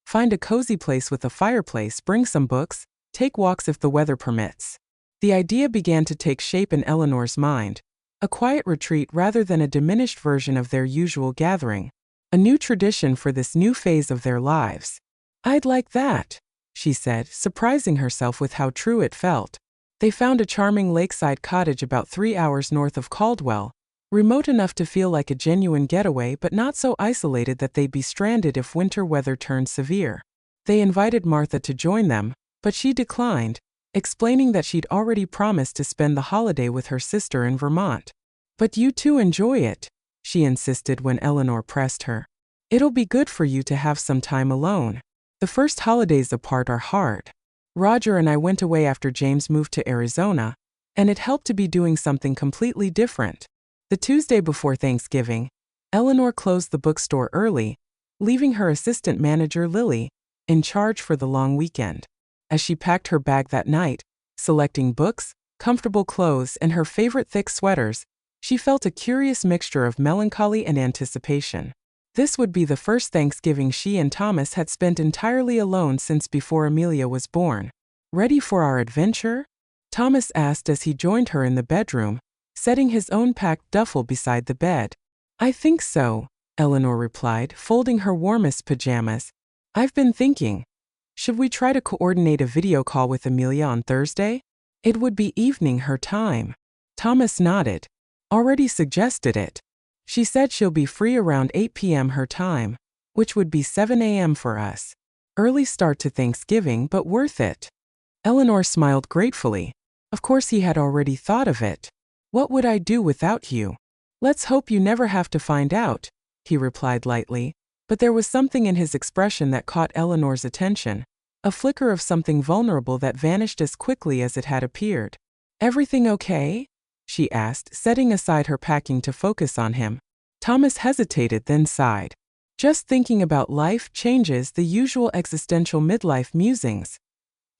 Find a cozy place with a fireplace, bring some books, take walks if the weather permits." The idea began to take shape in Eleanor's mind, a quiet retreat rather than a diminished version of their usual gathering, a new tradition for this new phase of their lives. "I'd like that," she said, surprising herself with how true it felt. They found a charming lakeside cottage about 3 hours north of Caldwell, remote enough to feel like a genuine getaway but not so isolated that they'd be stranded if winter weather turned severe. They invited Martha to join them, but she declined, explaining that she'd already promised to spend the holiday with her sister in Vermont. "But you too enjoy it," she insisted when Eleanor pressed her. "It'll be good for you to have some time alone. The first holidays apart are hard. Roger and I went away after James moved to Arizona, and it helped to be doing something completely different." The Tuesday before Thanksgiving, Eleanor closed the bookstore early, leaving her assistant manager Lily in charge for the long weekend. As she packed her bag that night, selecting books, comfortable clothes, and her favorite thick sweaters, she felt a curious mixture of melancholy and anticipation. This would be the first Thanksgiving she and Thomas had spent entirely alone since before Amelia was born. "Ready for our adventure?" Thomas asked as he joined her in the bedroom, setting his own packed duffel beside the bed. "I think so," Eleanor replied, folding her warmest pajamas. "I've been thinking, should we try to coordinate a video call with Amelia on Thursday? It would be evening her time." Thomas nodded. "Already suggested it. She said she'll be free around 8 p.m. her time, which would be 7 a.m. for us. Early start to Thanksgiving, but worth it." Eleanor smiled gratefully. Of course he had already thought of it. "What would I do without you?" "Let's hope you never have to find out," he replied lightly, but there was something in his expression that caught Eleanor's attention, a flicker of something vulnerable that vanished as quickly as it had appeared. "Everything okay?" she asked, setting aside her packing to focus on him. Thomas hesitated, then sighed. "Just thinking about life changes, the usual existential midlife musings,"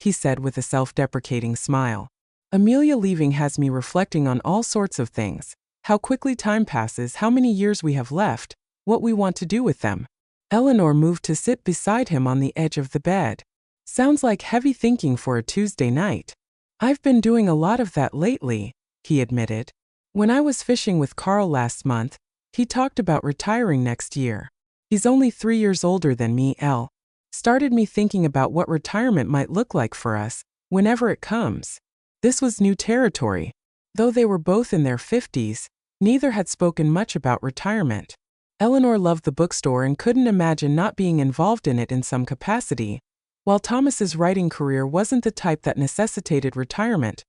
he said with a self-deprecating smile. "Amelia leaving has me reflecting on all sorts of things. How quickly time passes, how many years we have left, what we want to do with them. Eleanor moved to sit beside him on the edge of the bed. Sounds like heavy thinking for a Tuesday night. I've been doing a lot of that lately, he admitted. When I was fishing with Carl last month, he talked about retiring next year. He's only 3 years older than me. Started me thinking about what retirement might look like for us, whenever it comes. This was new territory. Though they were both in their 50s, neither had spoken much about retirement. Eleanor loved the bookstore and couldn't imagine not being involved in it in some capacity, while Thomas's writing career wasn't the type that necessitated retirement.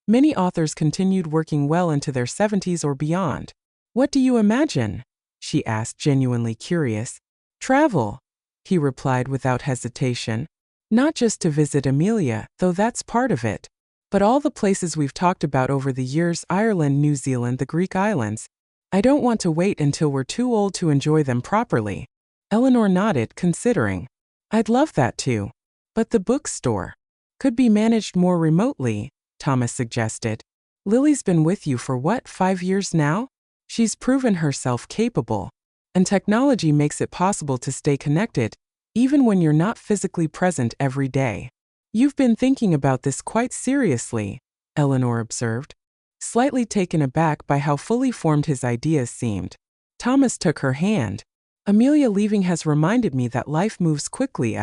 Many authors continued working well into their 70s or beyond. What do you imagine? She asked, genuinely curious. Travel, he replied without hesitation. Not just to visit Amelia, though that's part of it, but all the places we've talked about over the years: Ireland, New Zealand, the Greek islands. I don't want to wait until we're too old to enjoy them properly. Eleanor nodded, considering. I'd love that too. But the bookstore could be managed more remotely, Thomas suggested. Lily's been with you for what, 5 years now? She's proven herself capable. And technology makes it possible to stay connected, even when you're not physically present every day. You've been thinking about this quite seriously, Eleanor observed, slightly taken aback by how fully formed his ideas seemed. Thomas took her hand. Amelia leaving has reminded me that life moves quickly,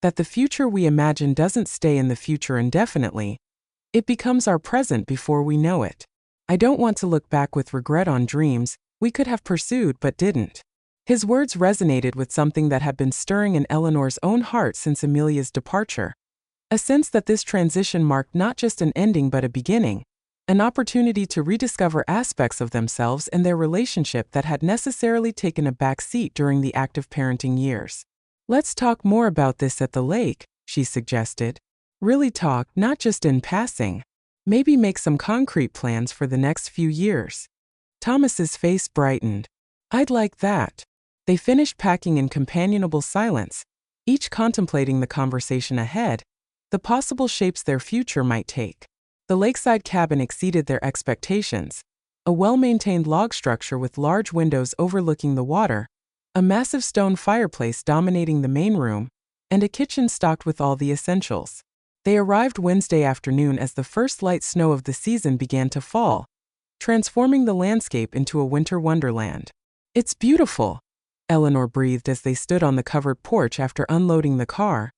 that the future we imagine doesn't stay in the future indefinitely. It becomes our present before we know it. I don't want to look back with regret on dreams we could have pursued but didn't. His words resonated with something that had been stirring in Eleanor's own heart since Amelia's departure. A sense that this transition marked not just an ending but a beginning, an opportunity to rediscover aspects of themselves and their relationship that had necessarily taken a back seat during the active parenting years. Let's talk more about this at the lake, she suggested. Really talk, not just in passing. Maybe make some concrete plans for the next few years. Thomas's face brightened. I'd like that. They finished packing in companionable silence, each contemplating the conversation ahead, the possible shapes their future might take. The lakeside cabin exceeded their expectations. A well-maintained log structure with large windows overlooking the water, a massive stone fireplace dominating the main room, and a kitchen stocked with all the essentials. They arrived Wednesday afternoon as the first light snow of the season began to fall, transforming the landscape into a winter wonderland. It's beautiful, Eleanor breathed as they stood on the covered porch after unloading the car,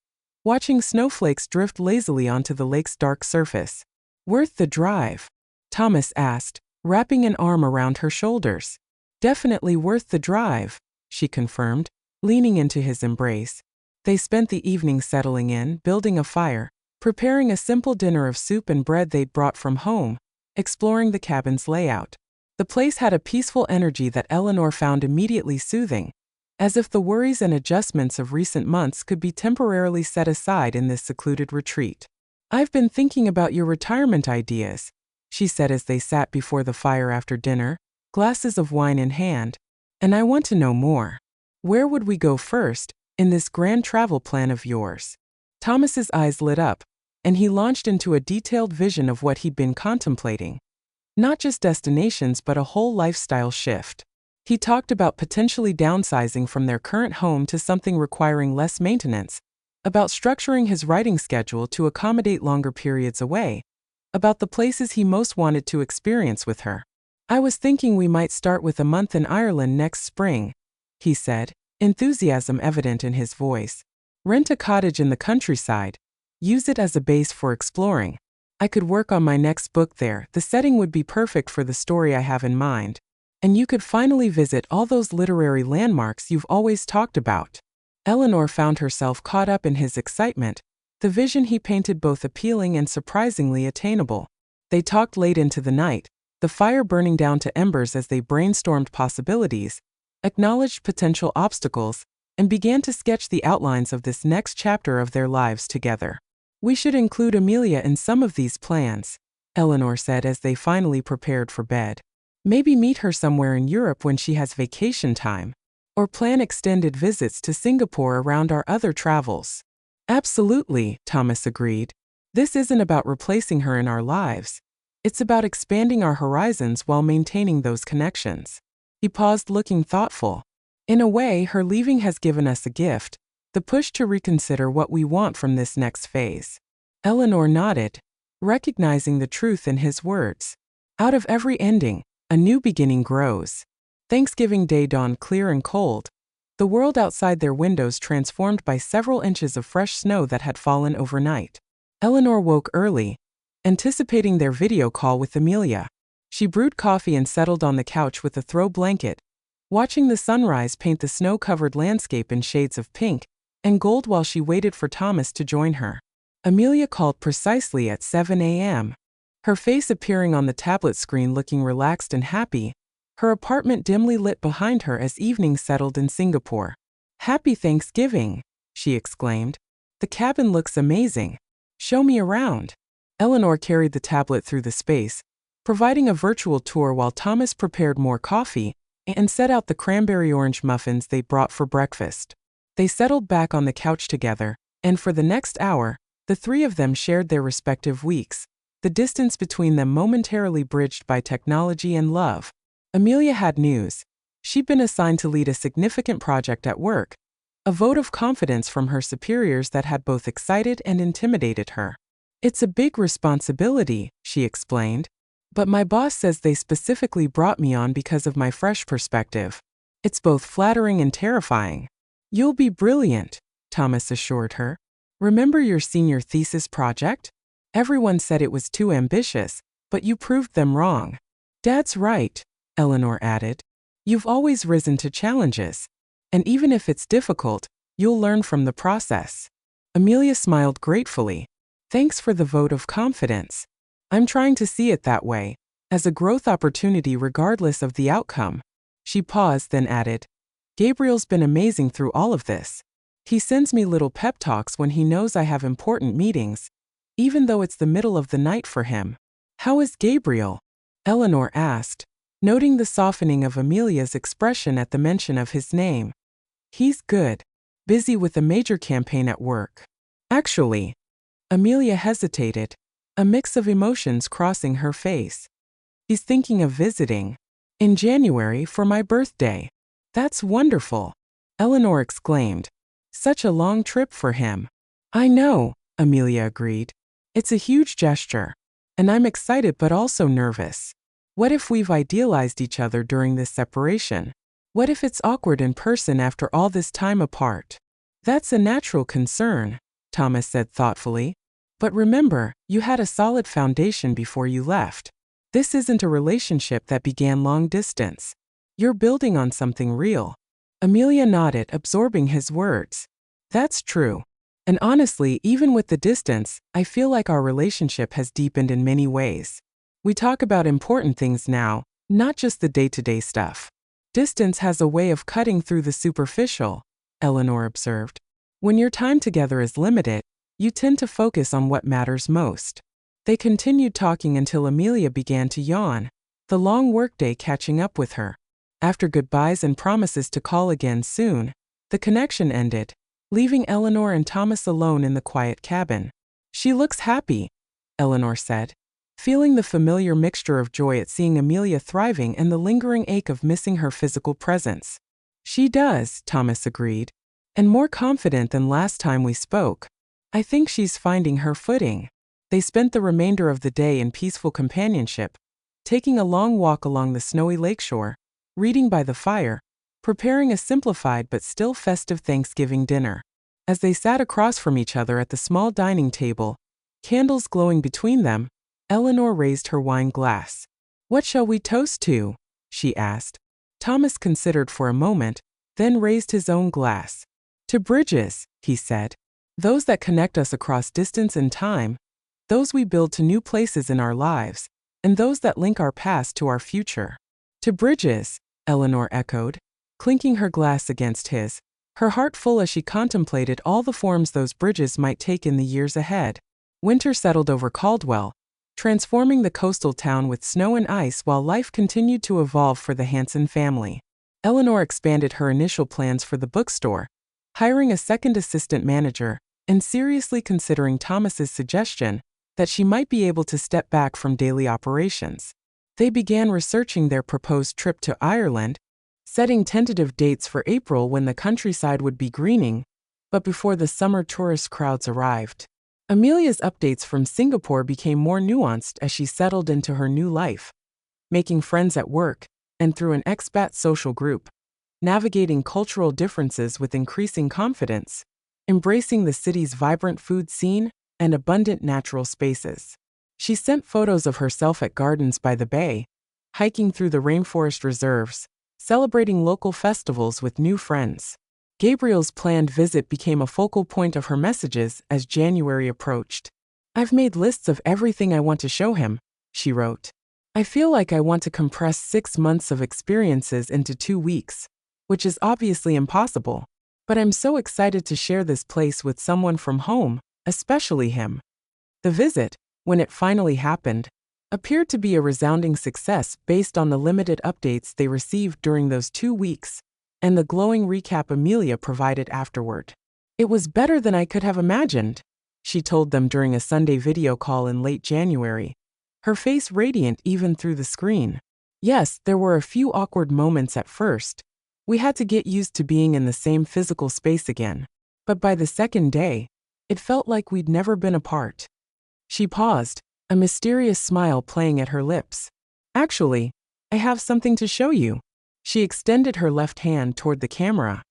watching snowflakes drift lazily onto the lake's dark surface. Worth the drive? Thomas asked, wrapping an arm around her shoulders. Definitely worth the drive, she confirmed, leaning into his embrace. They spent the evening settling in, building a fire, preparing a simple dinner of soup and bread they'd brought from home, exploring the cabin's layout. The place had a peaceful energy that Eleanor found immediately soothing, as if the worries and adjustments of recent months could be temporarily set aside in this secluded retreat. I've been thinking about your retirement ideas, she said as they sat before the fire after dinner, glasses of wine in hand, and I want to know more. Where would we go first, in this grand travel plan of yours? Thomas's eyes lit up, and he launched into a detailed vision of what he'd been contemplating. Not just destinations but a whole lifestyle shift. He talked about potentially downsizing from their current home to something requiring less maintenance, about structuring his writing schedule to accommodate longer periods away, about the places he most wanted to experience with her. I was thinking we might start with a month in Ireland next spring, he said, enthusiasm evident in his voice. Rent a cottage in the countryside. Use it as a base for exploring. I could work on my next book there. The setting would be perfect for the story I have in mind. And you could finally visit all those literary landmarks you've always talked about. Eleanor found herself caught up in his excitement, the vision he painted both appealing and surprisingly attainable. They talked late into the night, the fire burning down to embers as they brainstormed possibilities, acknowledged potential obstacles, and began to sketch the outlines of this next chapter of their lives together. We should include Amelia in some of these plans, Eleanor said as they finally prepared for bed. Maybe meet her somewhere in Europe when she has vacation time, or plan extended visits to Singapore around our other travels. Absolutely, Thomas agreed. This isn't about replacing her in our lives. It's about expanding our horizons while maintaining those connections. He paused, looking thoughtful. In a way, her leaving has given us a gift, the push to reconsider what we want from this next phase. Eleanor nodded, recognizing the truth in his words. Out of every ending, a new beginning grows. Thanksgiving Day dawned clear and cold, the world outside their windows transformed by several inches of fresh snow that had fallen overnight. Eleanor woke early, anticipating their video call with Amelia. She brewed coffee and settled on the couch with a throw blanket, watching the sunrise paint the snow-covered landscape in shades of pink and gold while she waited for Thomas to join her. Amelia called precisely at 7 a.m., her face appearing on the tablet screen looking relaxed and happy, her apartment dimly lit behind her as evening settled in Singapore. "Happy Thanksgiving," she exclaimed. "The cabin looks amazing. Show me around." Eleanor carried the tablet through the space, providing a virtual tour while Thomas prepared more coffee and set out the cranberry orange muffins they brought for breakfast. They settled back on the couch together, and for the next hour, the three of them shared their respective weeks, the distance between them momentarily bridged by technology and love. Amelia had news. She'd been assigned to lead a significant project at work, a vote of confidence from her superiors that had both excited and intimidated her. "It's a big responsibility," she explained, "but my boss says they specifically brought me on because of my fresh perspective. It's both flattering and terrifying." "You'll be brilliant," Thomas assured her. "Remember your senior thesis project? Everyone said it was too ambitious, but you proved them wrong." "Dad's right," Eleanor added. "You've always risen to challenges. And even if it's difficult, you'll learn from the process." Amelia smiled gratefully. "Thanks for the vote of confidence. I'm trying to see it that way, as a growth opportunity regardless of the outcome." She paused, then added, "Gabriel's been amazing through all of this. He sends me little pep talks when he knows I have important meetings, even though it's the middle of the night for him." "How is Gabriel?" Eleanor asked, noting the softening of Amelia's expression at the mention of his name. "He's good. Busy with a major campaign at work." "Actually," Amelia hesitated, a mix of emotions crossing her face. "He's thinking of visiting in January for my birthday." "That's wonderful," Eleanor exclaimed. "Such a long trip for him." "I know," Amelia agreed. "It's a huge gesture. And I'm excited but also nervous. What if we've idealized each other during this separation? What if it's awkward in person after all this time apart?" "That's a natural concern," Thomas said thoughtfully. "But remember, you had a solid foundation before you left. This isn't a relationship that began long distance. You're building on something real." Amelia nodded, absorbing his words. "That's true. And honestly, even with the distance, I feel like our relationship has deepened in many ways. We talk about important things now, not just the day-to-day stuff." "Distance has a way of cutting through the superficial," Eleanor observed. "When your time together is limited, you tend to focus on what matters most." They continued talking until Amelia began to yawn, the long workday catching up with her. After goodbyes and promises to call again soon, the connection ended, leaving Eleanor and Thomas alone in the quiet cabin. "She looks happy," Eleanor said, feeling the familiar mixture of joy at seeing Amelia thriving and the lingering ache of missing her physical presence. "She does," Thomas agreed, "and more confident than last time we spoke. I think she's finding her footing." They spent the remainder of the day in peaceful companionship, taking a long walk along the snowy lakeshore, reading by the fire, preparing a simplified but still festive Thanksgiving dinner. As they sat across from each other at the small dining table, candles glowing between them, Eleanor raised her wine glass. "What shall we toast to?" she asked. Thomas considered for a moment, then raised his own glass. "To bridges," he said. "Those that connect us across distance and time, those we build to new places in our lives, and those that link our past to our future." "To bridges," Eleanor echoed, clinking her glass against his, her heart full as she contemplated all the forms those bridges might take in the years ahead. Winter settled over Caldwell, transforming the coastal town with snow and ice while life continued to evolve for the Hanson family. Eleanor expanded her initial plans for the bookstore, hiring a second assistant manager, and seriously considering Thomas's suggestion that she might be able to step back from daily operations. They began researching their proposed trip to Ireland, setting tentative dates for April when the countryside would be greening, but before the summer tourist crowds arrived. Amelia's updates from Singapore became more nuanced as she settled into her new life, making friends at work and through an expat social group, navigating cultural differences with increasing confidence, embracing the city's vibrant food scene and abundant natural spaces. She sent photos of herself at gardens by the bay, hiking through the rainforest reserves, celebrating local festivals with new friends. Gabriel's planned visit became a focal point of her messages as January approached. "I've made lists of everything I want to show him," she wrote. "I feel like I want to compress 6 months of experiences into 2 weeks, which is obviously impossible. But I'm so excited to share this place with someone from home, especially him." The visit, when it finally happened, appeared to be a resounding success based on the limited updates they received during those 2 weeks and the glowing recap Amelia provided afterward. "It was better than I could have imagined," she told them during a Sunday video call in late January, her face radiant even through the screen. "Yes, there were a few awkward moments at first. We had to get used to being in the same physical space again. But by the second day, it felt like we'd never been apart." She paused, a mysterious smile playing at her lips. "Actually, I have something to show you." She extended her left hand toward the camera,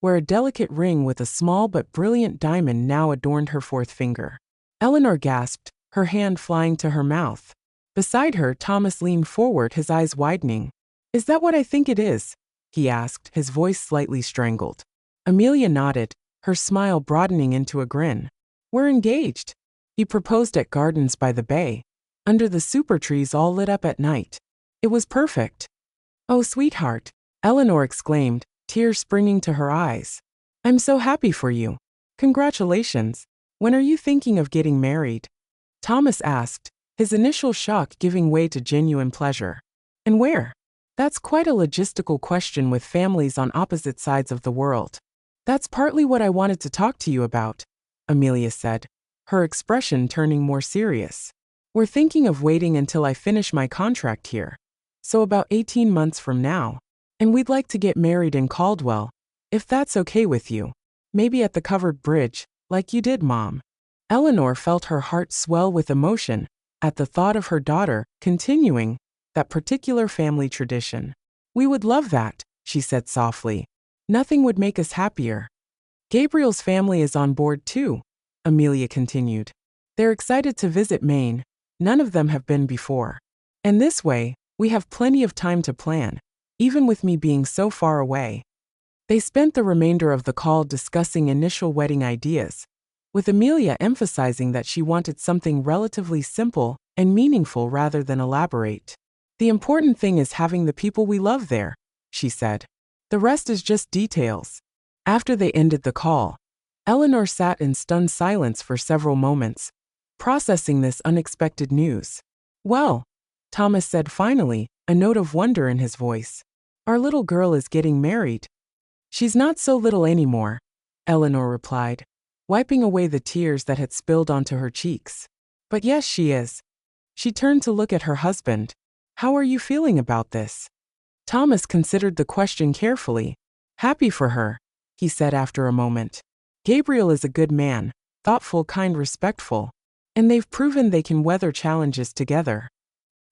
where a delicate ring with a small but brilliant diamond now adorned her fourth finger. Eleanor gasped, her hand flying to her mouth. Beside her, Thomas leaned forward, his eyes widening. "Is that what I think it is?" he asked, his voice slightly strangled. Amelia nodded, her smile broadening into a grin. "We're engaged." He proposed at Gardens by the Bay, under the super trees all lit up at night. It was perfect. "Oh, sweetheart," Eleanor exclaimed, tears springing to her eyes. "I'm so happy for you. Congratulations. When are you thinking of getting married?" Thomas asked, his initial shock giving way to genuine pleasure. "And where?" "That's quite a logistical question with families on opposite sides of the world." "That's partly what I wanted to talk to you about," Amelia said, her expression turning more serious. "We're thinking of waiting until I finish my contract here, so about 18 months from now, and we'd like to get married in Caldwell, if that's okay with you. Maybe at the covered bridge, like you did, Mom." Eleanor felt her heart swell with emotion at the thought of her daughter continuing that particular family tradition. "We would love that," she said softly. "Nothing would make us happier." "Gabriel's family is on board too," Amelia continued. "They're excited to visit Maine. None of them have been before. And this way, we have plenty of time to plan, even with me being so far away." They spent the remainder of the call discussing initial wedding ideas, with Amelia emphasizing that she wanted something relatively simple and meaningful rather than elaborate. "The important thing is having the people we love there," she said. "The rest is just details." After they ended the call, Eleanor sat in stunned silence for several moments, processing this unexpected news. "Well," Thomas said finally, a note of wonder in his voice, "our little girl is getting married." "She's not so little anymore," Eleanor replied, wiping away the tears that had spilled onto her cheeks. "But yes, she is." She turned to look at her husband. "How are you feeling about this?" Thomas considered the question carefully. "Happy for her," he said after a moment. "Gabriel is a good man, thoughtful, kind, respectful, and they've proven they can weather challenges together."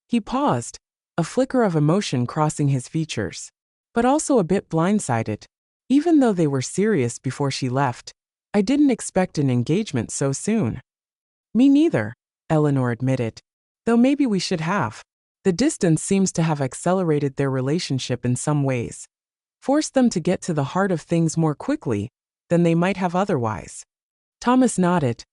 He paused, a flicker of emotion crossing his features, but also a bit blindsided. "Even though they were serious before she left, I didn't expect an engagement so soon." "Me neither," Eleanor admitted, "though maybe we should have." The distance seems to have accelerated their relationship in some ways, forced them to get to the heart of things more quickly than they might have otherwise. Thomas nodded.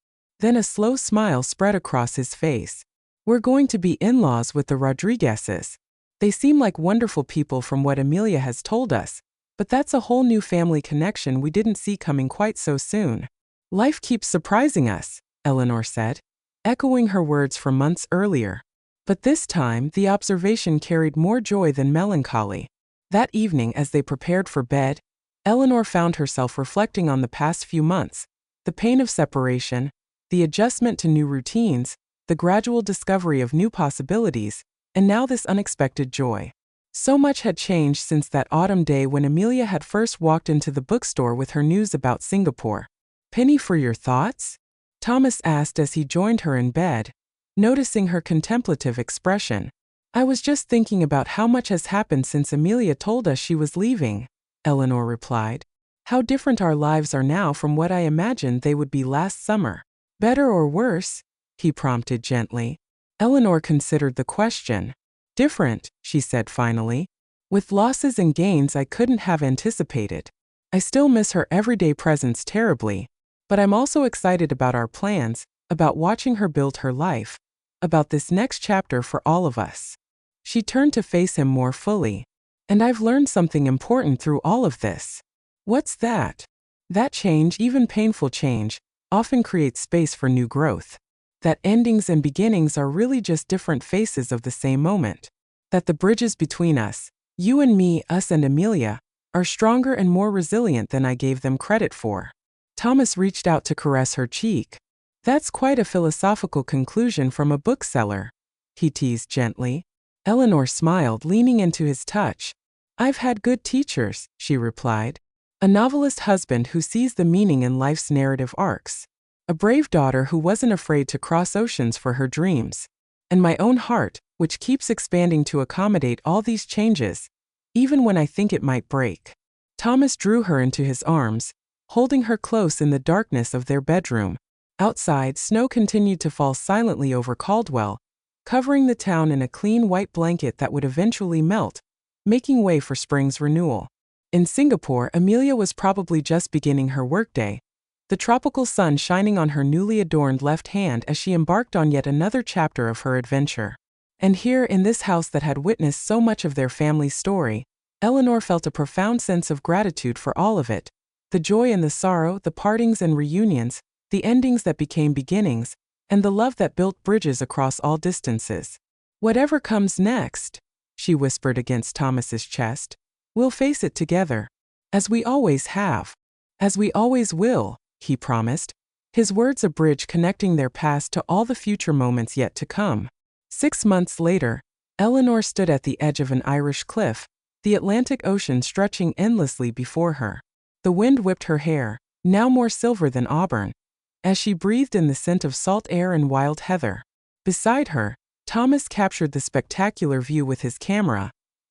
Then a slow smile spread across his face. "We're going to be in-laws with the Rodriguezes. They seem like wonderful people from what Amelia has told us, but that's a whole new family connection we didn't see coming quite so soon." "Life keeps surprising us," Eleanor said, echoing her words from months earlier. But this time, the observation carried more joy than melancholy. That evening, as they prepared for bed, Eleanor found herself reflecting on the past few months, the pain of separation, the adjustment to new routines, the gradual discovery of new possibilities, and now this unexpected joy. So much had changed since that autumn day when Amelia had first walked into the bookstore with her news about Singapore. "Penny, for your thoughts?" Thomas asked as he joined her in bed, noticing her contemplative expression. "I was just thinking about how much has happened since Amelia told us she was leaving," Eleanor replied. "How different our lives are now from what I imagined they would be last summer." "Better or worse?" he prompted gently. Eleanor considered the question. "Different," she said finally. "With losses and gains I couldn't have anticipated. I still miss her everyday presence terribly, but I'm also excited about our plans, about watching her build her life, about this next chapter for all of us." She turned to face him more fully. "And I've learned something important through all of this." "What's that?" "That change, even painful change, often creates space for new growth. That endings and beginnings are really just different faces of the same moment. That the bridges between us, you and me, us and Amelia, are stronger and more resilient than I gave them credit for." Thomas reached out to caress her cheek. "That's quite a philosophical conclusion from a bookseller," he teased gently. Eleanor smiled, leaning into his touch. "I've had good teachers," she replied. "A novelist husband who sees the meaning in life's narrative arcs. A brave daughter who wasn't afraid to cross oceans for her dreams. And my own heart, which keeps expanding to accommodate all these changes, even when I think it might break." Thomas drew her into his arms, holding her close in the darkness of their bedroom. Outside, snow continued to fall silently over Caldwell, covering the town in a clean white blanket that would eventually melt, making way for spring's renewal. In Singapore, Amelia was probably just beginning her workday, the tropical sun shining on her newly adorned left hand as she embarked on yet another chapter of her adventure. And here, in this house that had witnessed so much of their family's story, Eleanor felt a profound sense of gratitude for all of it. The joy and the sorrow, the partings and reunions, the endings that became beginnings, and the love that built bridges across all distances. "Whatever comes next," she whispered against Thomas's chest, "we'll face it together. As we always have. As we always will," he promised, his words a bridge connecting their past to all the future moments yet to come. 6 months later, Eleanor stood at the edge of an Irish cliff, the Atlantic Ocean stretching endlessly before her. The wind whipped her hair, now more silver than auburn, as she breathed in the scent of salt air and wild heather. Beside her, Thomas captured the spectacular view with his camera,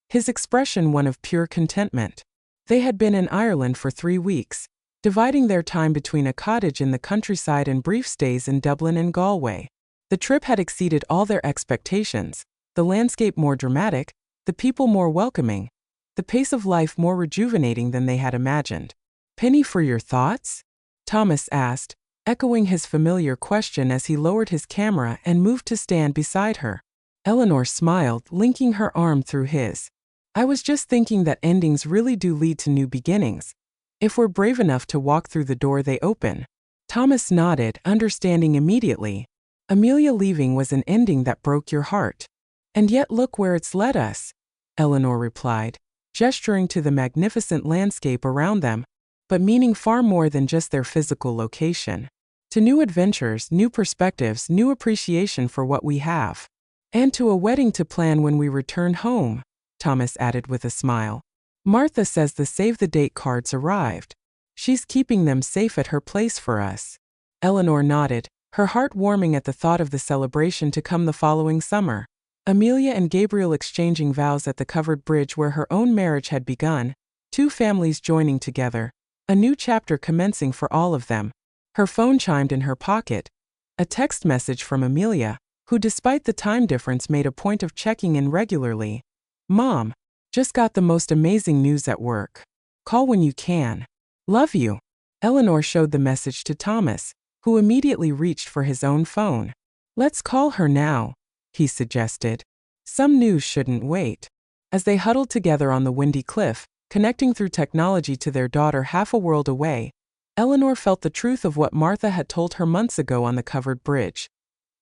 his expression one of pure contentment. They had been in Ireland for 3 weeks, dividing their time between a cottage in the countryside and brief stays in Dublin and Galway. The trip had exceeded all their expectations, the landscape more dramatic, the people more welcoming, the pace of life more rejuvenating than they had imagined. "Penny, for your thoughts?" Thomas asked, echoing his familiar question as he lowered his camera and moved to stand beside her. Eleanor smiled, linking her arm through his. "I was just thinking that endings really do lead to new beginnings, if we're brave enough to walk through the door they open." Thomas nodded, understanding immediately. Amelia leaving was an ending that broke your heart. "And yet look where it's led us," Eleanor replied, gesturing to the magnificent landscape around them, but meaning far more than just their physical location. "To new adventures, new perspectives, new appreciation for what we have. And to a wedding to plan when we return home," Thomas added with a smile. "Martha says the save-the-date cards arrived. She's keeping them safe at her place for us." Eleanor nodded, her heart warming at the thought of the celebration to come the following summer. Amelia and Gabriel exchanging vows at the covered bridge where her own marriage had begun, 2 families joining together, a new chapter commencing for all of them. Her phone chimed in her pocket, a text message from Amelia, who despite the time difference made a point of checking in regularly. "Mom, just got the most amazing news at work. Call when you can. Love you." Eleanor showed the message to Thomas, who immediately reached for his own phone. "Let's call her now," he suggested. Some news shouldn't wait. As they huddled together on the windy cliff, connecting through technology to their daughter half a world away, Eleanor felt the truth of what Martha had told her months ago on the covered bridge.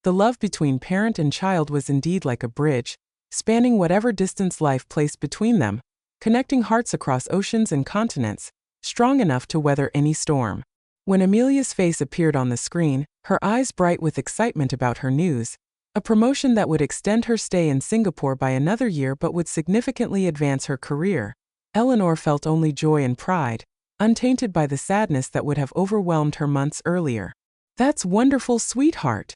The love between parent and child was indeed like a bridge, spanning whatever distance life placed between them, connecting hearts across oceans and continents, strong enough to weather any storm. When Amelia's face appeared on the screen, her eyes bright with excitement about her news, A promotion that would extend her stay in Singapore by another year but would significantly advance her career. Eleanor felt only joy and pride, untainted by the sadness that would have overwhelmed her months earlier. "That's wonderful, sweetheart,"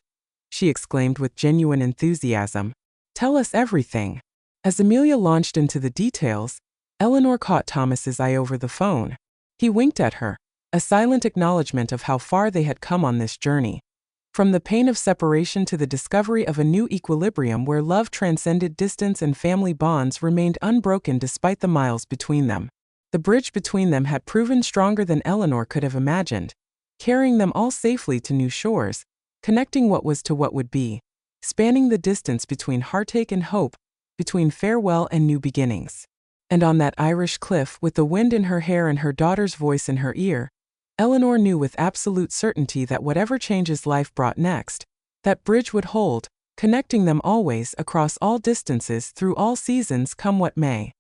she exclaimed with genuine enthusiasm. "Tell us everything." As Amelia launched into the details, Eleanor caught Thomas's eye over the phone. He winked at her, a silent acknowledgement of how far they had come on this journey. From the pain of separation to the discovery of a new equilibrium where love transcended distance and family bonds remained unbroken despite the miles between them. The bridge between them had proven stronger than Eleanor could have imagined, carrying them all safely to new shores, connecting what was to what would be, spanning the distance between heartache and hope, between farewell and new beginnings. And on that Irish cliff, with the wind in her hair and her daughter's voice in her ear, Eleanor knew with absolute certainty that whatever changes life brought next, that bridge would hold, connecting them always across all distances through all seasons come what may.